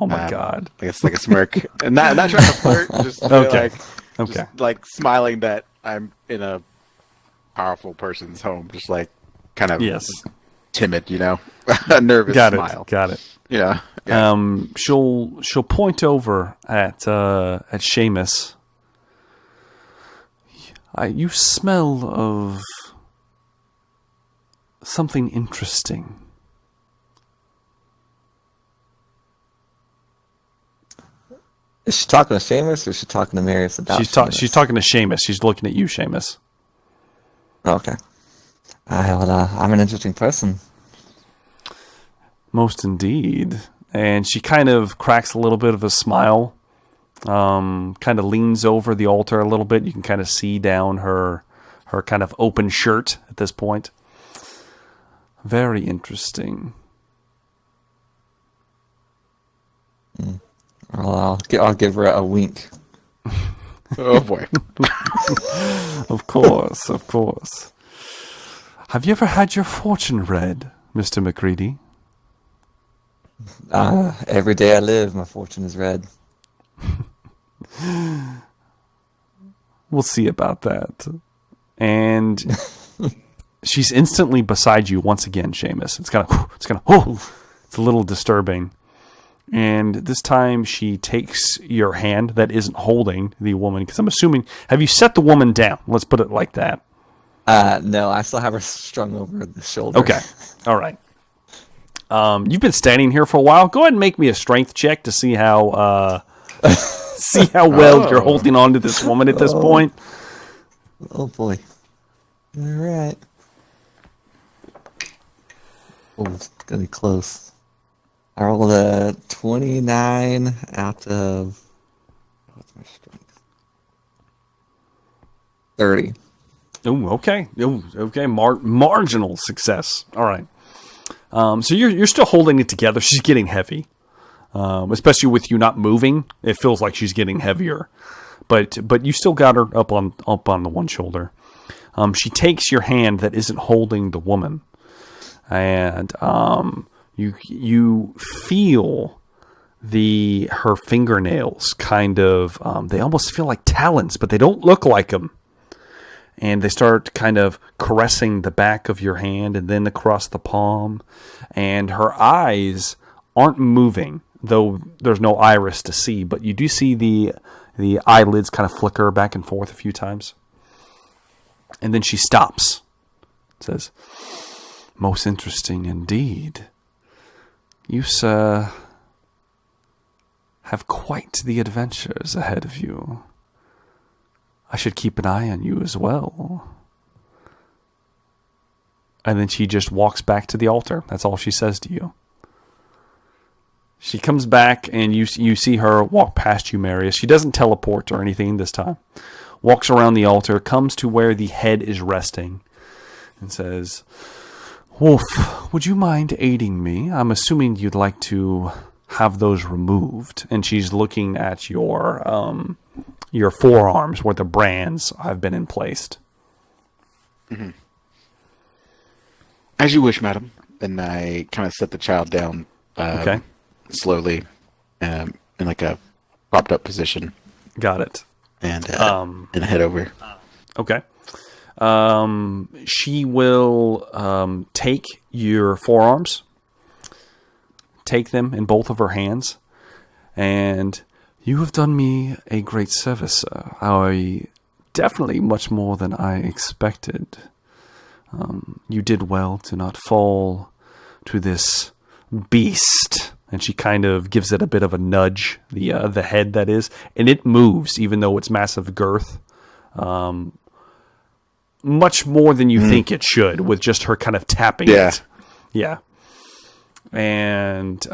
Oh my God! I guess like a smirk, and not trying to flirt, just okay, just like smiling that I'm in a powerful person's home, just like kind of timid, a nervous smile. Got it. Yeah. She'll point over at Seamus. You smell of something interesting. Is she talking to Seamus or is she talking to Marius about Seamus? She's talking to Seamus. She's looking at you, Seamus. Okay. I'm an interesting person. Most indeed. And she kind of cracks a little bit of a smile, kind of leans over the altar a little bit. You can kind of see down her kind of open shirt at this point. Very interesting. I'll give her a wink. Oh boy. Of course. Have you ever had your fortune read, Mr. McCready? Every day I live, my fortune is read. We'll see about that. And she's instantly beside you once again, Seamus. It's a little disturbing. And this time she takes your hand that isn't holding the woman, because I'm assuming, have you set the woman down? Let's put it like that. No, I still have her strung over the shoulder. Okay. All right. You've been standing here for a while. Go ahead and make me a strength check to see how well you're holding on to this woman at this point. Oh boy. All right. Oh, it's gonna be close. I rolled a 29 out of, what's my strength? 30. Oh, okay. Okay. Marginal success. All right. So you're still holding it together. She's getting heavy, especially with you not moving. It feels like she's getting heavier, but you still got her up on the one shoulder. She takes your hand that isn't holding the woman, and you feel her fingernails kind of they almost feel like talons, but they don't look like them. And they start kind of caressing the back of your hand and then across the palm. And her eyes aren't moving, though there's no iris to see. But you do see the eyelids kind of flicker back and forth a few times. And then she stops. Says, "Most interesting indeed. You, sir, have quite the adventures ahead of you. I should keep an eye on you as well." And then she just walks back to the altar. That's all she says to you. She comes back, and you see her walk past you, Marius. She doesn't teleport or anything this time. Walks around the altar, comes to where the head is resting, and says, "Wolf, would you mind aiding me? I'm assuming you'd like to have those removed." And she's looking at your forearms where the brands have been placed. Mm-hmm. As you wish, madam. And I kind of set the child down slowly in like a propped up position. Got it. And head over. Okay. She will take your forearms, take them in both of her hands, and "You have done me a great service, sir. Definitely much more than I expected. You did well to not fall to this beast." And she kind of gives it a bit of a nudge, the head that is, and it moves, even though it's massive girth. Much more than you think it should, with just her kind of tapping it. Yeah. And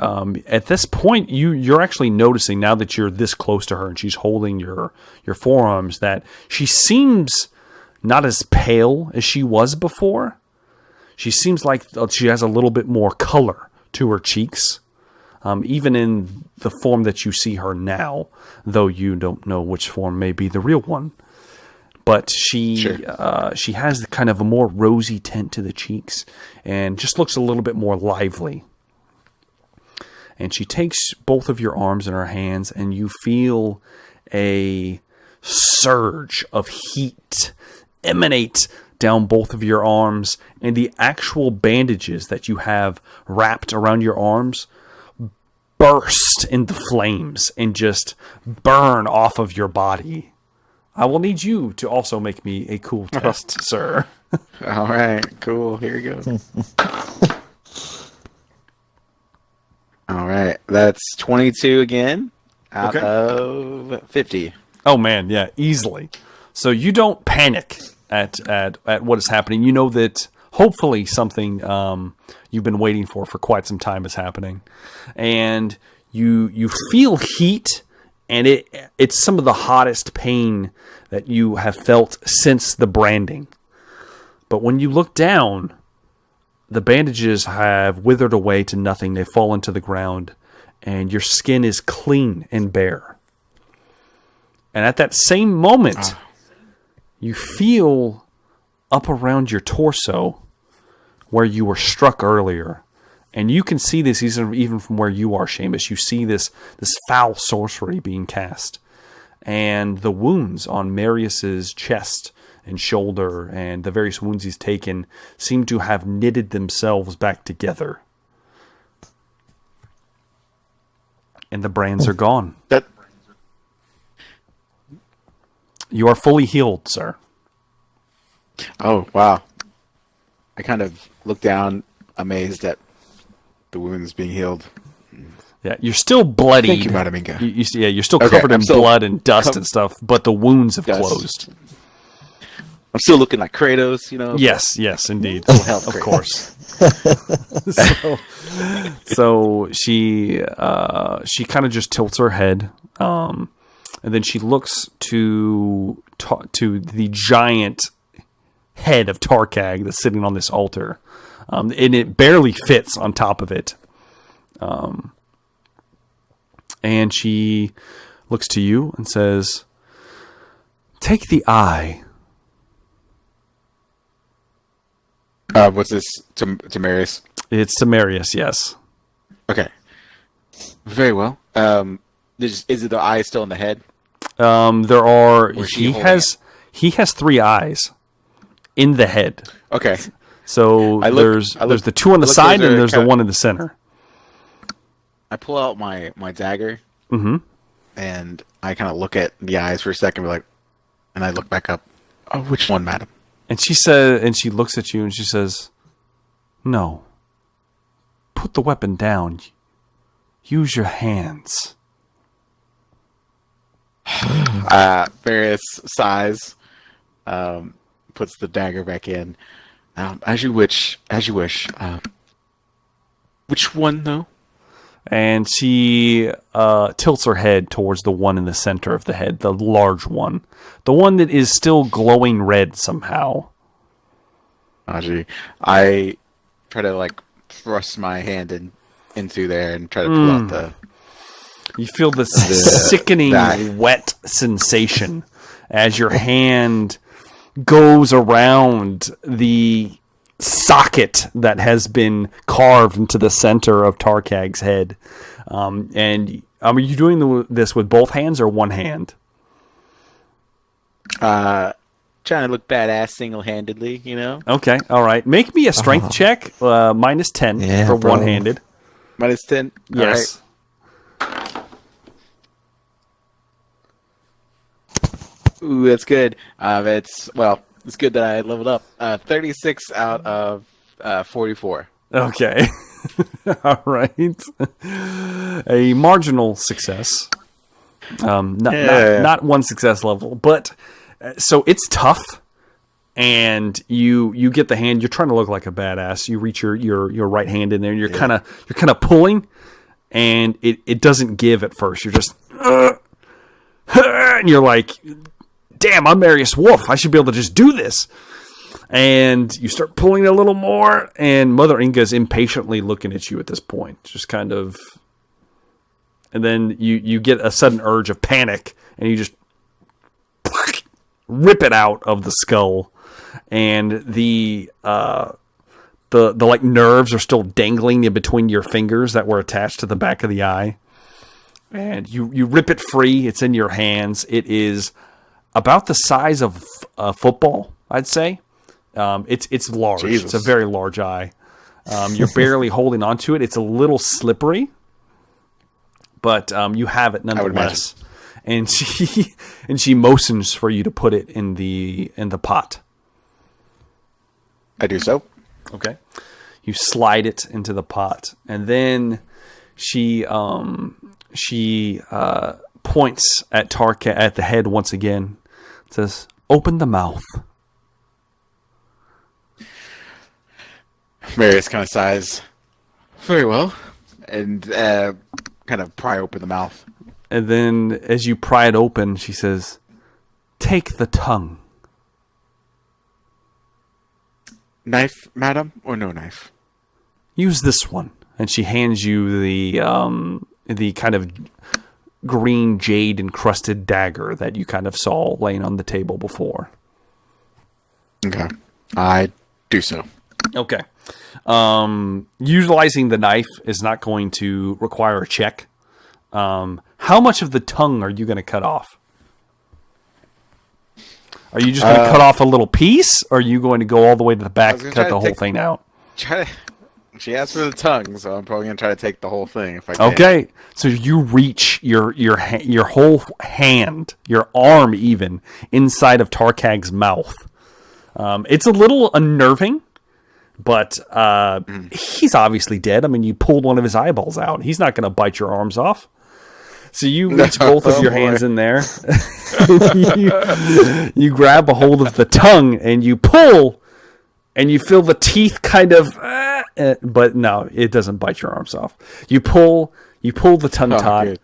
at this point, you're actually noticing, now that you're this close to her and she's holding your forearms, that she seems not as pale as she was before. She seems like she has a little bit more color to her cheeks. even in the form that you see her now, though you don't know which form may be the real one. But she has kind of a more rosy tint to the cheeks and just looks a little bit more lively. And she takes both of your arms in her hands, and you feel a surge of heat emanate down both of your arms, and the actual bandages that you have wrapped around your arms burst into flames and just burn off of your body. I will need you to also make me a cool test, sir. All right, cool. Here we go. All right, that's 22 again out of 50. Oh man, yeah, easily. So you don't panic at what is happening. You know that hopefully something you've been waiting for quite some time is happening, and you feel heat, and it's some of the hottest pain that you have felt since the branding. But when you look down, the bandages have withered away to nothing. They've fallen to the ground, and your skin is clean and bare. And at that same moment, you feel up around your torso where you were struck earlier. And you can see this even from where you are, Seamus. You see this foul sorcery being cast. And the wounds on Marius's chest and shoulder and the various wounds he's taken seem to have knitted themselves back together. And the brands are gone. You are fully healed, sir. Oh, wow. I kind of look down, amazed at the wounds being healed. Yeah, you're still bloodied. Thank you, Madam Inga. You're still covered in blood and dust and stuff, but the wounds have closed. I'm still looking like Kratos, you know. Yes, indeed. Health, of course. so she kind of just tilts her head, and then she looks to the giant head of Tarkag that's sitting on this altar, and it barely fits on top of it. And she looks to you and says, "Take the eye." What's this? To Marius? It's to Marius, yes. Okay. Very well. Is it the eye still in the head? There are. He has 3 eyes in the head. Okay. So there's the 2 on the side, and there's the one in the center. I pull out my dagger, and I kind of look at the eyes for a second, and I look back up. Oh, which one, madam? And she looks at you and she says, "No. Put the weapon down. Use your hands." Various sighs. Puts the dagger back in. As you wish. Which one, though? And she tilts her head towards the one in the center of the head, the large one. The one that is still glowing red somehow. I try to thrust my hand into there and try to pull out the... You feel this sickening wet sensation as your hand goes around the socket that has been carved into the center of Tarkag's head. And are you doing this with both hands or one hand? Trying to look badass single-handedly, you know? Okay, all right. Make me a strength check, minus 10 for one-handed. Minus 10? Yes. All right. Ooh, that's good. It's good that I leveled up. 36 out of 44. Okay. All right. A marginal success. Not one success level, but so it's tough. And you get the hand. You're trying to look like a badass. You reach your right hand in there, and you're kind of pulling, and it doesn't give at first. You're just and you're like, damn, I'm Marius Wolf. I should be able to just do this. And you start pulling a little more, and Mother Inga's impatiently looking at you at this point. Just kind of, and then you get a sudden urge of panic, and you just rip it out of the skull, and the like nerves are still dangling in between your fingers that were attached to the back of the eye. And you rip it free. It's in your hands. It is about the size of a football, I'd say. It's large. Jesus. It's a very large eye. You're barely holding onto it. It's a little slippery, but you have it nonetheless. And she motions for you to put it in the pot. I do so. Okay. You slide it into the pot, and then she points at Tarkag at the head once again. Says, "Open the mouth." Marius kind of sighs. Very well. And kind of pry open the mouth. And then as you pry it open, she says, "Take the tongue." Knife, madam, or no knife? Use this one. And she hands you the kind of green jade encrusted dagger that you kind of saw laying on the table before. Okay. I do so. Okay. Utilizing the knife is not going to require a check. How much of the tongue are you going to cut off? Are you just going to cut off a little piece, or are you going to go all the way to the back and cut the whole thing out? She asked for the tongue, so I'm probably going to try to take the whole thing if I can. Okay, so you reach your whole hand, your arm even, inside of Tarkag's mouth. It's a little unnerving, but he's obviously dead. I mean, you pulled one of his eyeballs out. He's not going to bite your arms off. So you reach both of your hands in there. you grab a hold of the tongue and you pull, and you feel the teeth kind of, but no, it doesn't bite your arms off. You pull the tongue tie.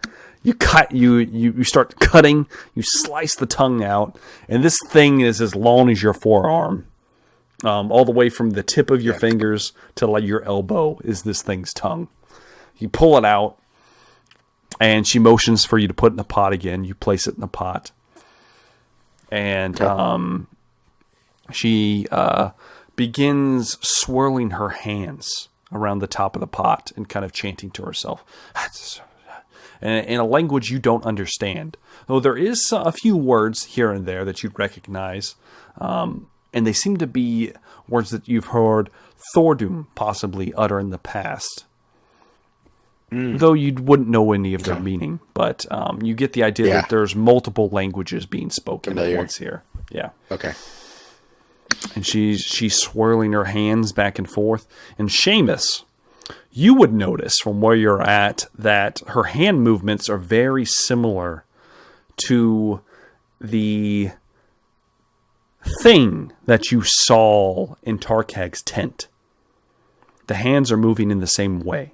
You cut. You start cutting. You slice the tongue out, and this thing is as long as your forearm, all the way from the tip of your fingers to like your elbow is this thing's tongue. You pull it out. And she motions for you to put it in the pot again. You place it in the pot. And she begins swirling her hands around the top of the pot and kind of chanting to herself. In a language you don't understand. Though there is a few words here and there that you'd recognize. And they seem to be words that you've heard Thordum possibly utter in the past. Though you wouldn't know any of their meaning, but you get the idea that there's multiple languages being spoken at once here. Yeah. Okay. And she's swirling her hands back and forth. And Seamus, you would notice from where you're at that her hand movements are very similar to the thing that you saw in Tarkag's tent. The hands are moving in the same way.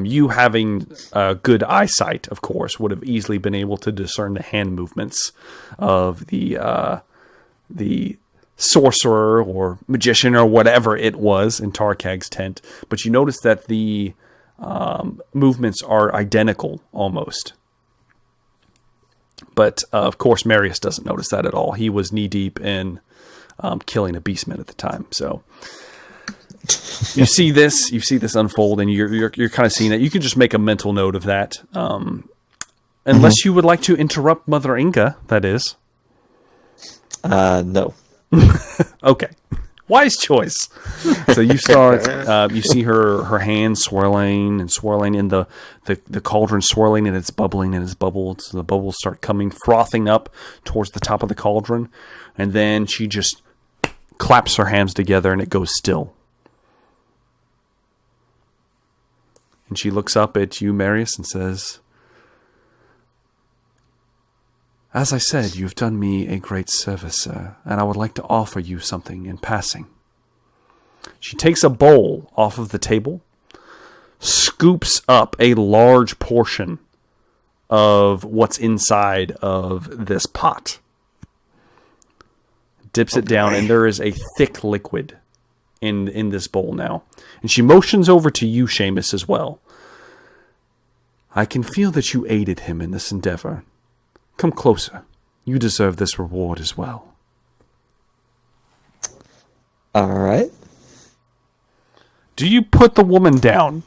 You having good eyesight, of course, would have easily been able to discern the hand movements of the sorcerer or magician or whatever it was in Tarkag's tent. But you notice that the movements are identical almost. But, of course, Marius doesn't notice that at all. He was knee-deep in killing a beastman at the time, so... You see this unfold, and you're kind of seeing it. You can just make a mental note of that, unless you would like to interrupt Mother Inga. That is, no. Okay, wise choice. So you start. You see her hands swirling and swirling, in the cauldron swirling, and it's bubbling and it's bubbled. So the bubbles start coming, frothing up towards the top of the cauldron, and then she just claps her hands together, and it goes still. And she looks up at you, Marius, and says, "As I said, you've done me a great service, sir, and I would like to offer you something in passing." She takes a bowl off of the table, scoops up a large portion of what's inside of this pot, dips it down, and there is a thick liquid in this bowl now. And she motions over to you, Seamus, as well. I can feel that you aided him in this endeavor. Come closer. You deserve this reward as well. All right. Do you put the woman down?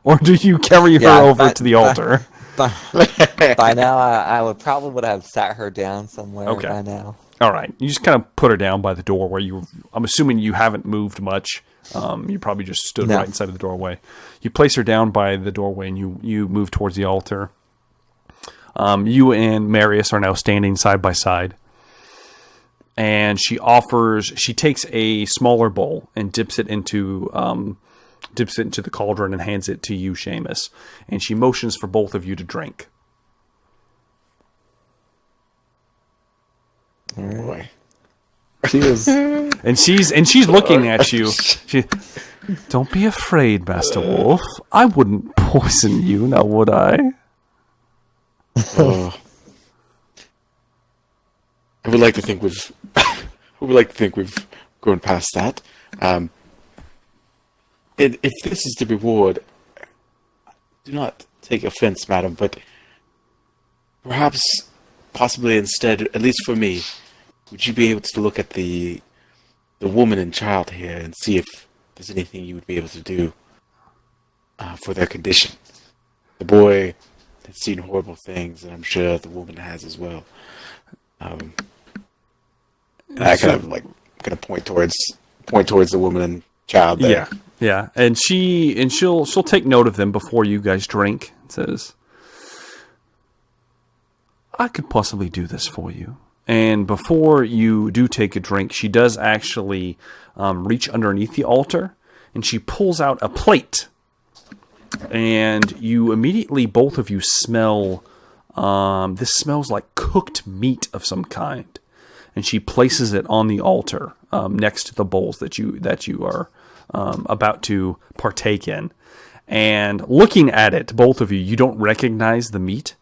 Or do you carry her over to the altar? By now, I would have sat her down somewhere by now. All right. You just kind of put her down by the door where I'm assuming you haven't moved much. You probably just stood right inside of the doorway. You place her down by the doorway and you move towards the altar. You and Marius are now standing side by side. And she takes a smaller bowl and dips it into the cauldron and hands it to you, Seamus. And she motions for both of you to drink. All right. She is, and she's looking at you. Don't be afraid, Master Wolf. I wouldn't poison you, now would I? I would like to think we've gone past that. If this is the reward, do not take offense, madam, but perhaps, possibly instead, at least for me, would you be able to look at the woman and child here and see if there's anything you would be able to do for their condition? The boy has seen horrible things, and I'm sure the woman has as well. I kind of point towards the woman and child there. Yeah, and she'll take note of them before you guys drink. It says, I could possibly do this for you. And before you do take a drink, she does actually reach underneath the altar, and she pulls out a plate. And you immediately, both of you, smell, this smells like cooked meat of some kind. And she places it on the altar next to the bowls that you are about to partake in. And looking at it, both of you, you don't recognize the meat.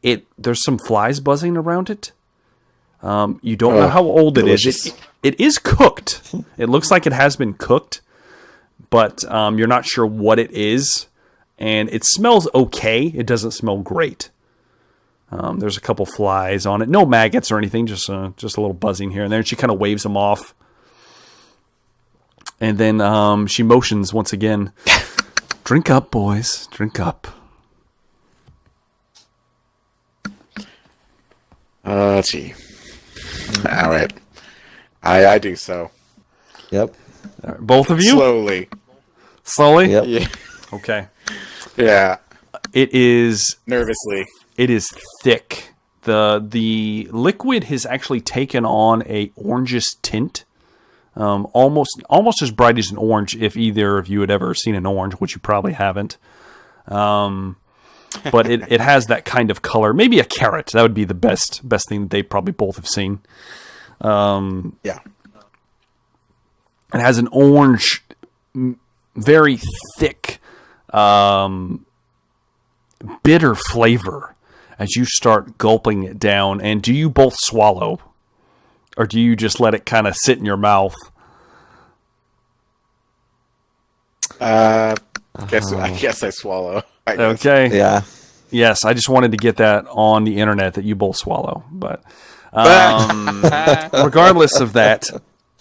There's some flies buzzing around it. You don't know how old delicious. it is. It is cooked. It looks like it has been cooked, but you're not sure what it is. And it smells okay. It doesn't smell great. There's a couple flies on it. No maggots or anything, just a little buzzing here and there. And she kind of waves them off. And then she motions once again. Drink up, boys. Drink up. Let's see. All right. I do so. Yep. Both of you? Slowly? Yep. Yeah. Okay. Yeah. It is... Nervously. It is thick. The liquid has actually taken on a orangish tint. Almost as bright as an orange, if either of you had ever seen an orange, which you probably haven't. But it has that kind of color. Maybe a carrot. That would be the best thing that they probably both have seen. Yeah. It has an orange, very thick, bitter flavor as you start gulping it down. And do you both swallow? Or do you just let it kind of sit in your mouth? I guess I swallow. I guess. Okay. Yeah. Yes, I just wanted to get that on the internet that you both swallow. But regardless of that,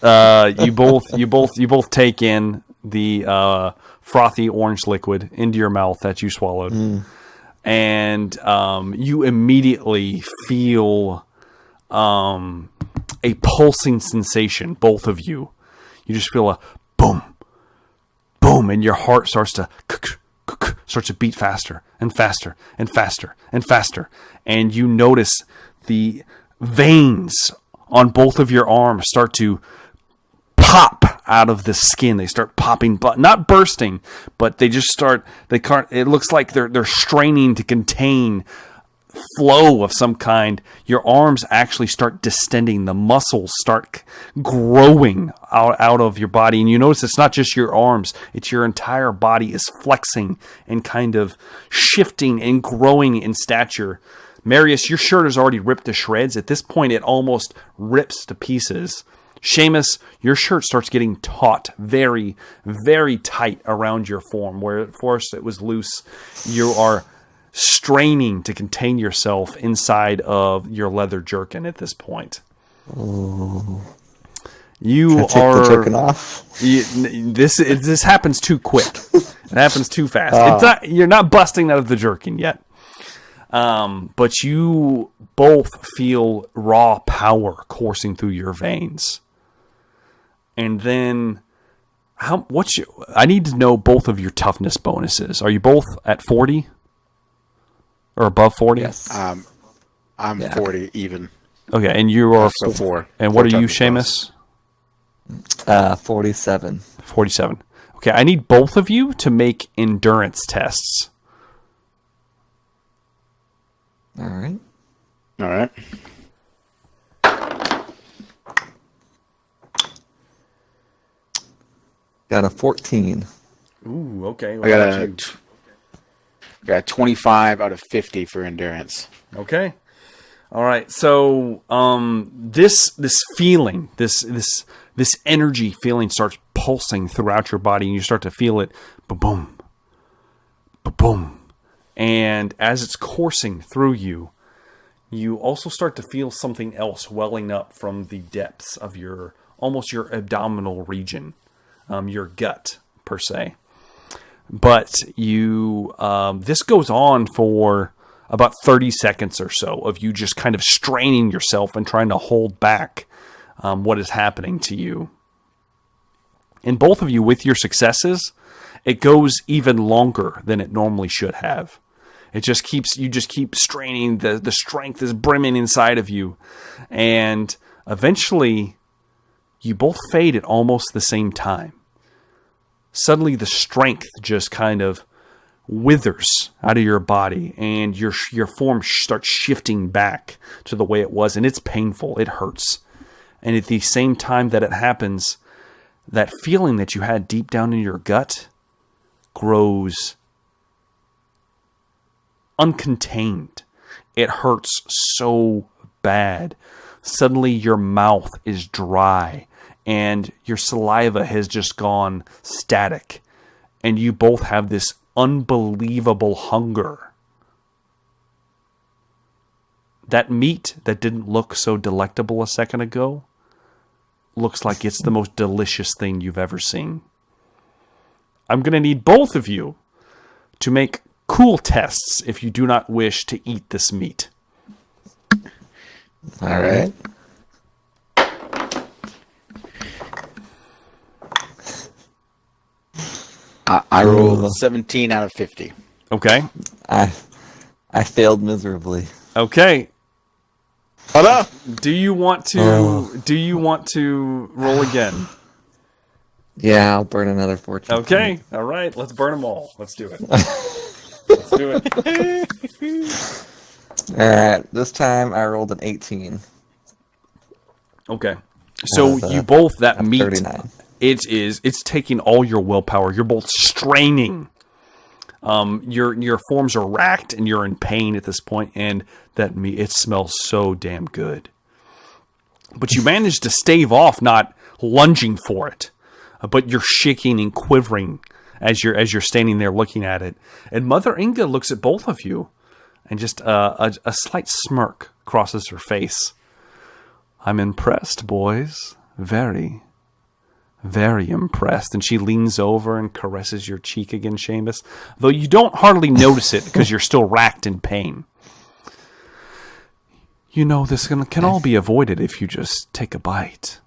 you both take in the frothy orange liquid into your mouth that you swallowed, and you immediately feel a pulsing sensation. Both of you, just feel a boom, boom, and your heart starts to beat faster and faster and faster and faster. And you notice the veins on both of your arms start to pop out of the skin. They start popping, but not bursting, but they just start, they can't, it looks like they're straining to contain flow of some kind. Your arms actually start distending. The muscles start growing out of your body. And you notice it's not just your arms. It's your entire body is flexing and kind of shifting and growing in stature. Marius, your shirt is already ripped to shreds. At this point, it almost rips to pieces. Seamus, your shirt starts getting taut, very, very tight around your form. Where at first it was loose, you are straining to contain yourself inside of your leather jerkin at this point. Oh. You Can I take the jerkin off? This happens too quick. It happens too fast. You're not busting out of the jerkin yet. But you both feel raw power coursing through your veins. And then I need to know both of your toughness bonuses. Are you both at 40? Or above 40? Yes. I'm 40 even. Okay, and you are So 4. And what are you, toughness Seamus? 47. 47. Okay, I need both of you to make endurance tests. All right. All right. Got a 14. Ooh, okay. I got a 25 out of 50 for endurance. Okay. All right. So, this feeling, this energy feeling starts pulsing throughout your body, and you start to feel it, ba-boom, ba-boom. And as it's coursing through you, you also start to feel something else welling up from the depths of your abdominal region, your gut per se. But this goes on for about 30 seconds or so of you just kind of straining yourself and trying to hold back what is happening to you. And both of you, with your successes, it goes even longer than it normally should have. You just keep straining. The strength is brimming inside of you. And eventually, you both fade at almost the same time. Suddenly, the strength just kind of withers out of your body, and your form starts shifting back to the way it was, and it's painful. It hurts. And at the same time that it happens, that feeling that you had deep down in your gut grows uncontained. It hurts so bad. Suddenly your mouth is dry and your saliva has just gone static, and you both have this unbelievable hunger. That meat that didn't look so delectable a second ago looks like it's the most delicious thing you've ever seen. I'm going to need both of you to make cool tests if you do not wish to eat this meat. All right. I rolled 17 out of 50. Okay. I failed miserably. Okay. Hello? Do you want to roll again? Yeah, I'll burn another fortune. Okay. All right. Let's burn them all. Let's do it. Let's do it. All right. This time I rolled an 18. Okay. So you both, that meat, 39. it's taking all your willpower. You're both straining. Your forms are racked and you're in pain at this point, and that meat, it smells so damn good. But you managed to stave off not lunging for it, but you're shaking and quivering as you're standing there looking at it. And Mother Inga looks at both of you, and just a slight smirk crosses her face. I'm impressed, boys. Very, very impressed. And she leans over and caresses your cheek again, Seamus, though you don't hardly notice it because you're still racked in pain. You know, this can all be avoided if you just take a bite.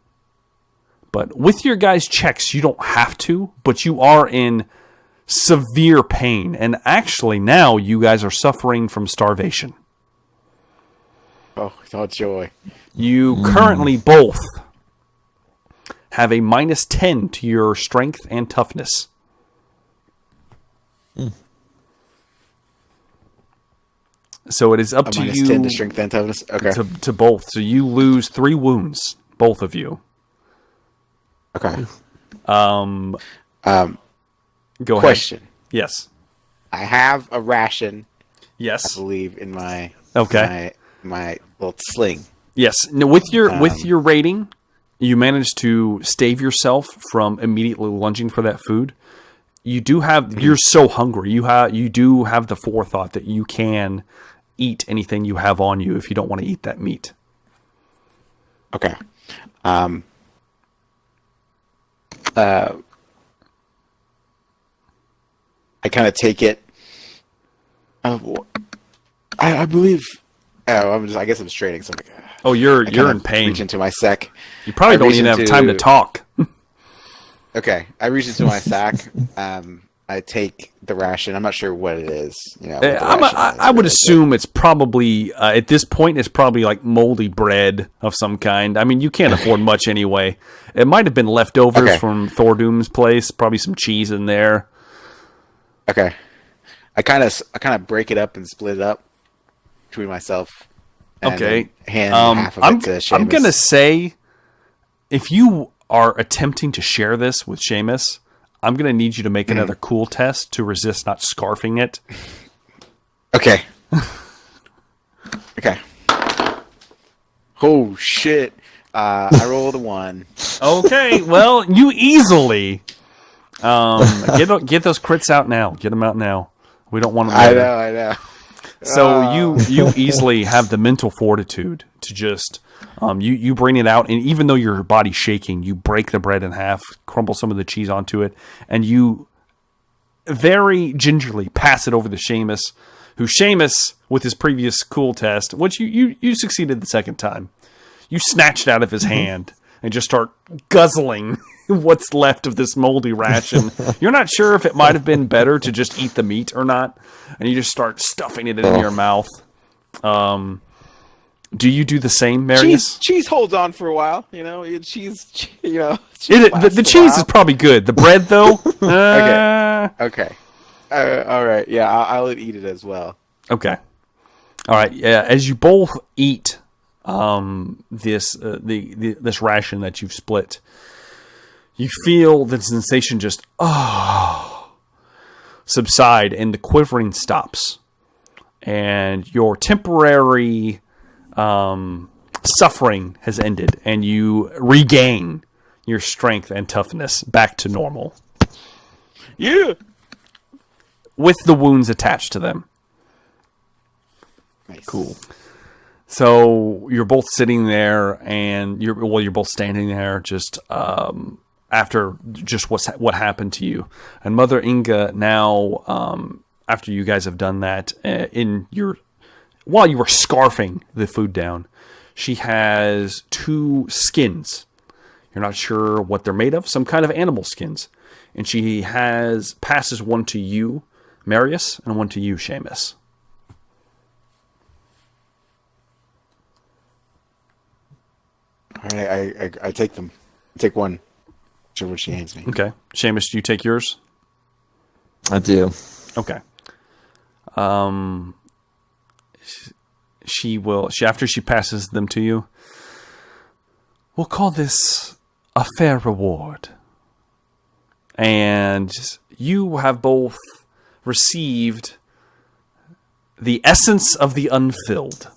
But with your guys' checks, you don't have to, but you are in severe pain. And actually now you guys are suffering from starvation. Oh, joy. You currently both have a minus 10 to your strength and toughness. So it is up to minus you. 10 to strength and toughness. Okay. To both. So you lose 3 wounds, both of you. Okay. Go ahead. Question. Yes. I have a ration, I Yes. believe, in my Okay. my little sling. Yes. Now, with your rating, you managed to stave yourself from immediately lunging for that food. you're so hungry. You do have the forethought that you can eat anything you have on you if you don't want to eat that meat. Okay. I kind of take it. I believe. I guess I'm straining. So I'm like, Oh, you're in pain. Reach into my sack. You probably don't even have time to talk. Okay, I reach into my sack. I take the ration. I'm not sure what it is. I would assume it's probably at this point it's probably like moldy bread of some kind. I mean, you can't afford much anyway. It might have been leftovers from Thordoom's place. Probably some cheese in there. Okay, I kind of break it up and split it up between myself. And hand half of it to Seamus. I'm gonna say, if you are attempting to share this with Seamus, I'm going to need you to make another cool test to resist not scarfing it. Okay. Okay. Oh, shit. I rolled a 1. Okay, well, you easily get those crits out now. Get them out now. We don't want them later. I know. So you easily have the mental fortitude to just... you bring it out, and even though your body's shaking, you break the bread in half, crumble some of the cheese onto it, and you very gingerly pass it over to Seamus, who Seamus, with his previous cool test, which you succeeded the second time, you snatched out of his hand and just start guzzling what's left of this moldy ration. You're not sure if it might have been better to just eat the meat or not, and you just start stuffing it in your mouth. Do you do the same, Marius? Cheese holds on for a while, cheese, the cheese is probably good. The bread, though? Okay. All right. Yeah, I'll eat it as well. Okay. All right. Yeah. As you both eat this ration that you've split, you feel the sensation just subside, and the quivering stops, and your temporary suffering has ended, and you regain your strength and toughness back to normal. Yeah. With the wounds attached to them. Nice. Cool. So you're both sitting there, and you're both standing there just after just what happened to you. And Mother Inga now, after you guys have done that, while you were scarfing the food down, she has 2 skins. You're not sure what they're made of, some kind of animal skins. And she passes one to you, Marius, and one to you, Seamus. All right, I take them. I take one. Whichever she hands me. Okay. Seamus, do you take yours? I do. Okay. After she passes them to you, we'll call this a fair reward. And you have both received the essence of the unfilled.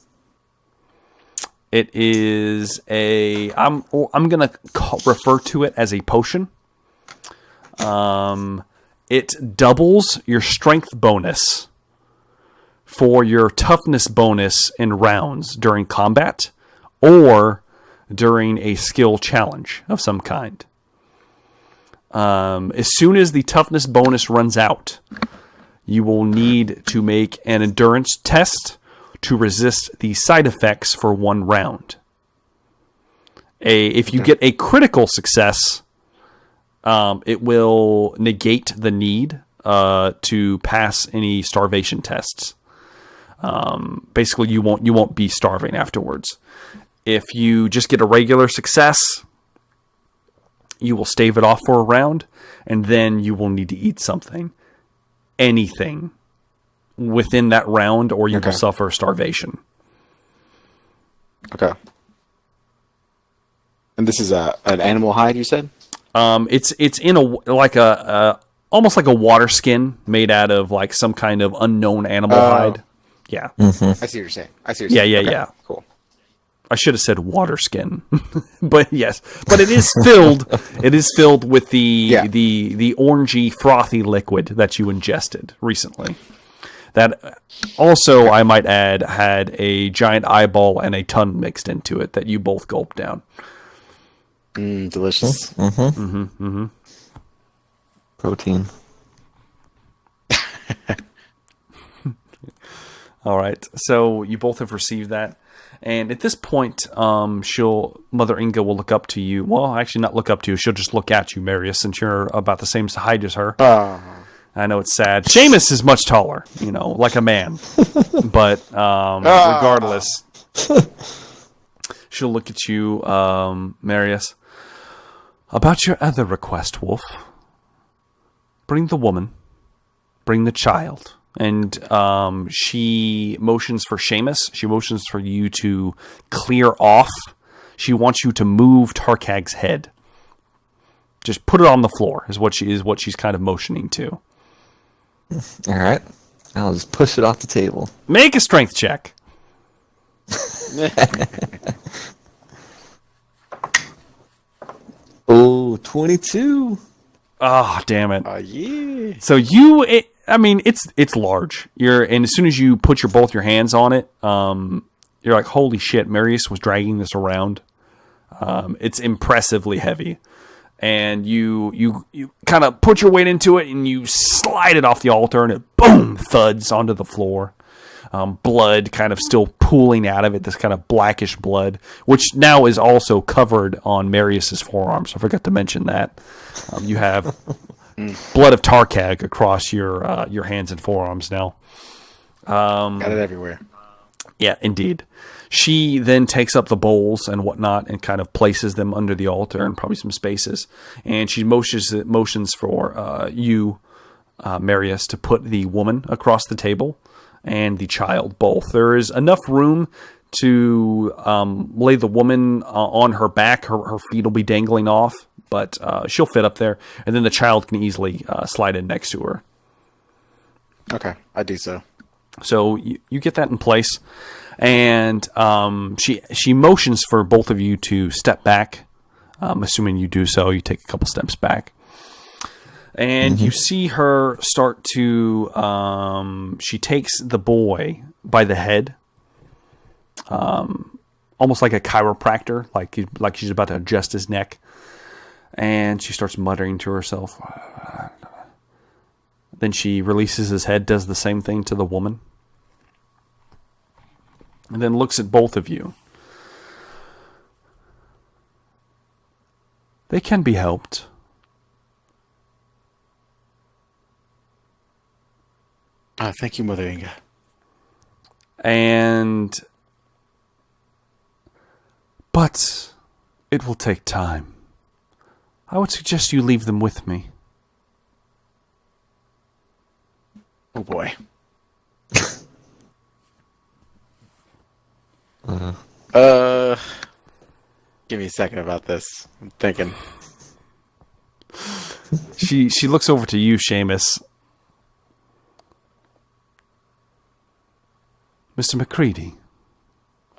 It is I'm going to refer to it as a potion. It doubles your strength bonus for your toughness bonus in rounds during combat or during a skill challenge of some kind. As soon as the toughness bonus runs out, you will need to make an endurance test to resist the side effects for 1 round. If you get a critical success, it will negate the need to pass any starvation tests. Basically, you won't be starving afterwards. If you just get a regular success, you will stave it off for a round, and then you will need to eat something, anything, within that round, or you will suffer starvation. Okay. And this is an animal hide, you said? It's in almost like a water skin made out of like some kind of unknown animal hide. Yeah. Mm-hmm. I see what you're saying. Yeah. Cool. I should have said water skin, but yes, but it is filled. It is filled with the orangey frothy liquid that you ingested recently. That also, I might add, had a giant eyeball and a ton mixed into it that you both gulped down. Delicious. Protein. All right, so you both have received that. And at this point, Mother Inga will look up to you. Well, actually not look up to you. She'll just look at you, Marius, since you're about the same height as her. I know it's sad. Seamus is much taller, like a man. But regardless, she'll look at you, Marius. About your other request, Wolf. Bring the woman. Bring the child. And she motions for Seamus. She motions for you to clear off. She wants you to move Tarkag's head. Just put it on the floor is what she's kind of motioning to. All right. I'll just push it off the table. Make a strength check. Oh, 22. Oh, damn it. Yeah. So it's large. And as soon as you put both your hands on it, you're like, holy shit, Marius was dragging this around. It's impressively heavy. And you kind of put your weight into it and you slide it off the altar and it boom thuds onto the floor. Blood kind of still pooling out of it, this kind of blackish blood, which now is also covered on Marius's forearms. I forgot to mention that. You have blood of Tarkag across your hands and forearms now. Got it everywhere. Yeah, indeed. She then takes up the bowls and whatnot and kind of places them under the altar and probably some spaces. And she motions for you, Marius, to put the woman across the table and the child both. There is enough room to lay the woman on her back. Her feet will be dangling off, but she'll fit up there. And then the child can easily slide in next to her. Okay, I do so. So you get that in place. And she motions for both of you to step back. Assuming you do so, you take a couple steps back. And you see her start to... she takes the boy by the head. Almost like a chiropractor. Like she's about to adjust his neck. And she starts muttering to herself. Then she releases his head, does the same thing to the woman. And then looks at both of you. They can be helped. Thank you, Mother Inga. But it will take time. I would suggest you leave them with me. Oh boy. Give me a second about this. I'm thinking. She looks over to you, Seamus. Mr. McCready,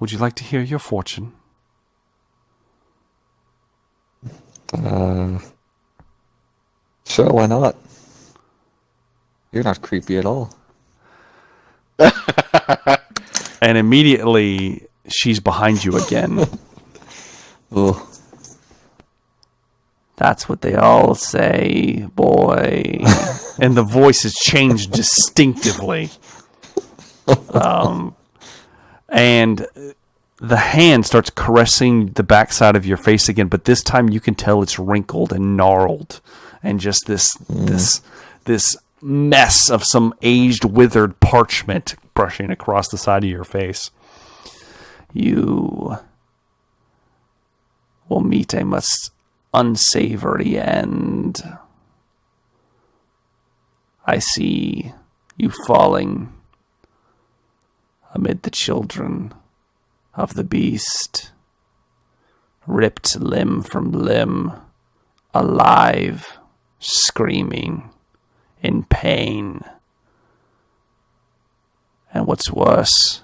would you like to hear your fortune? Sure, why not? You're not creepy at all. And immediately, she's behind you again. Oh. That's what they all say, boy. And the voice has changed distinctively. And the hand starts caressing the backside of your face again, but this time you can tell it's wrinkled and gnarled, and just this mess of some aged, withered parchment brushing across the side of your face. You will meet a much unsavory end. I see you falling amid the children of the beast, ripped limb from limb, alive, screaming, in pain. And what's worse,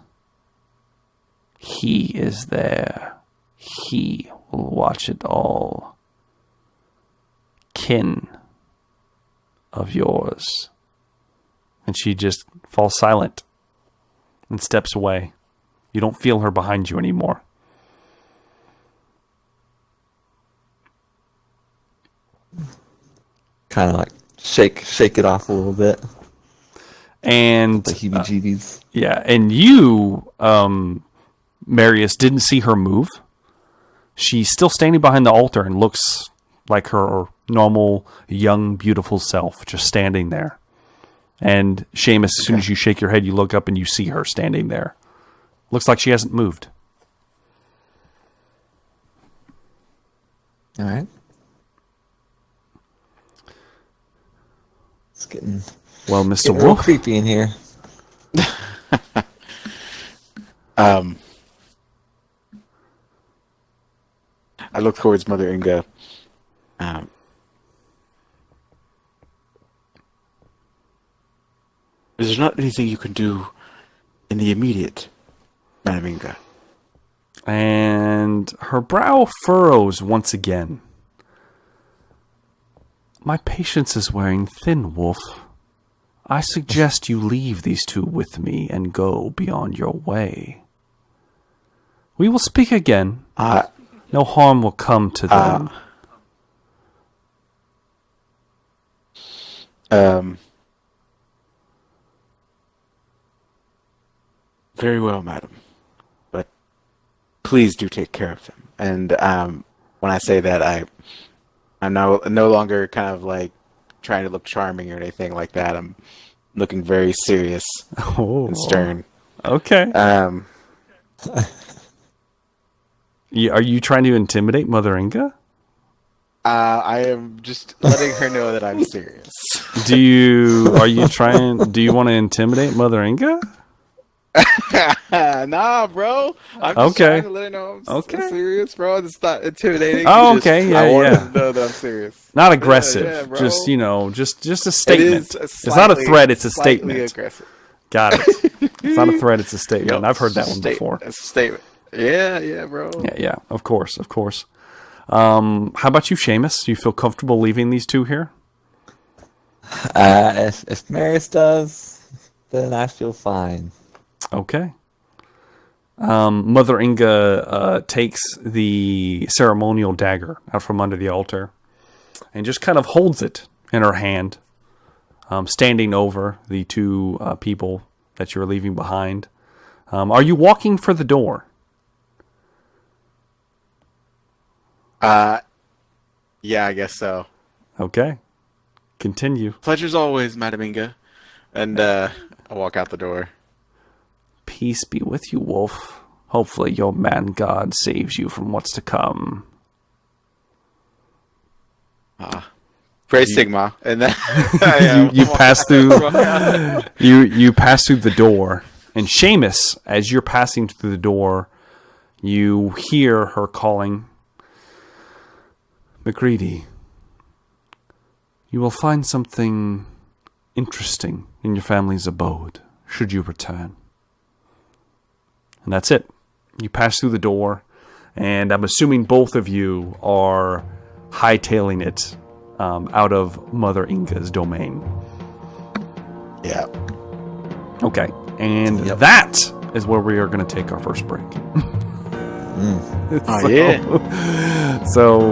He is there. He will watch it all. Kin of yours. And she just falls silent and steps away. You don't feel her behind you anymore. Kind of like shake it off a little bit. And The heebie-jeebies. yeah, and you, Marius, didn't see her move. She's still standing behind the altar and looks like her normal, young, beautiful self, just standing there. And Seamus, as soon as you shake your head, you look up and you see her standing there. Looks like she hasn't moved. All right. It's getting Well, Mr. real Wolf, creepy in here. I look towards Mother Inga. Is there not anything you can do in the immediate, Madam Inga? and her brow furrows once again. My patience is wearing thin, Wolf. I suggest you leave these two with me and go beyond your way. We will speak again. No harm will come to them. Very well, madam. But please do take care of them. And when I say that, I'm no longer kind of like trying to look charming or anything like that. I'm looking very serious and stern. Okay. Are you trying to intimidate Mother Inga? I am just letting her know that I'm serious. Do you want to intimidate Mother Inga? Nah, bro. I'm just Okay. trying to let her know I'm serious, bro. It's not intimidating. Oh, Just- okay. I want Yeah. her to know that I'm serious. Not aggressive. Yeah, bro. Just, just a statement. It is It's not a threat, it's a slightly statement. Aggressive. Got it. It's not a threat, it's a statement. Yup, I've heard that one statement. before. It's a statement. Yeah, bro. Yeah, of course. How about you, Seamus? Do you feel comfortable leaving these two here? If Marius does, then I feel fine. Okay. Mother Inga takes the ceremonial dagger out from under the altar and just kind of holds it in her hand, standing over the two people that you're leaving behind. Are you walking for the door? Yeah, I guess so. Okay. Continue. Pleasure's always, Madam Inga. And I walk out the door. Peace be with you, Wolf. Hopefully your man God saves you from what's to come. Praise Sigma. And then You pass through you pass through the door, and Seamus, as you're passing through the door, you hear her calling, MacReady, you will find something interesting in your family's abode, should you return. And that's it. You pass through the door, and I'm assuming both of you are hightailing it out of Mother Inga's domain. Yeah. Okay, and that is where we are going to take our first break. Oh, yeah. So,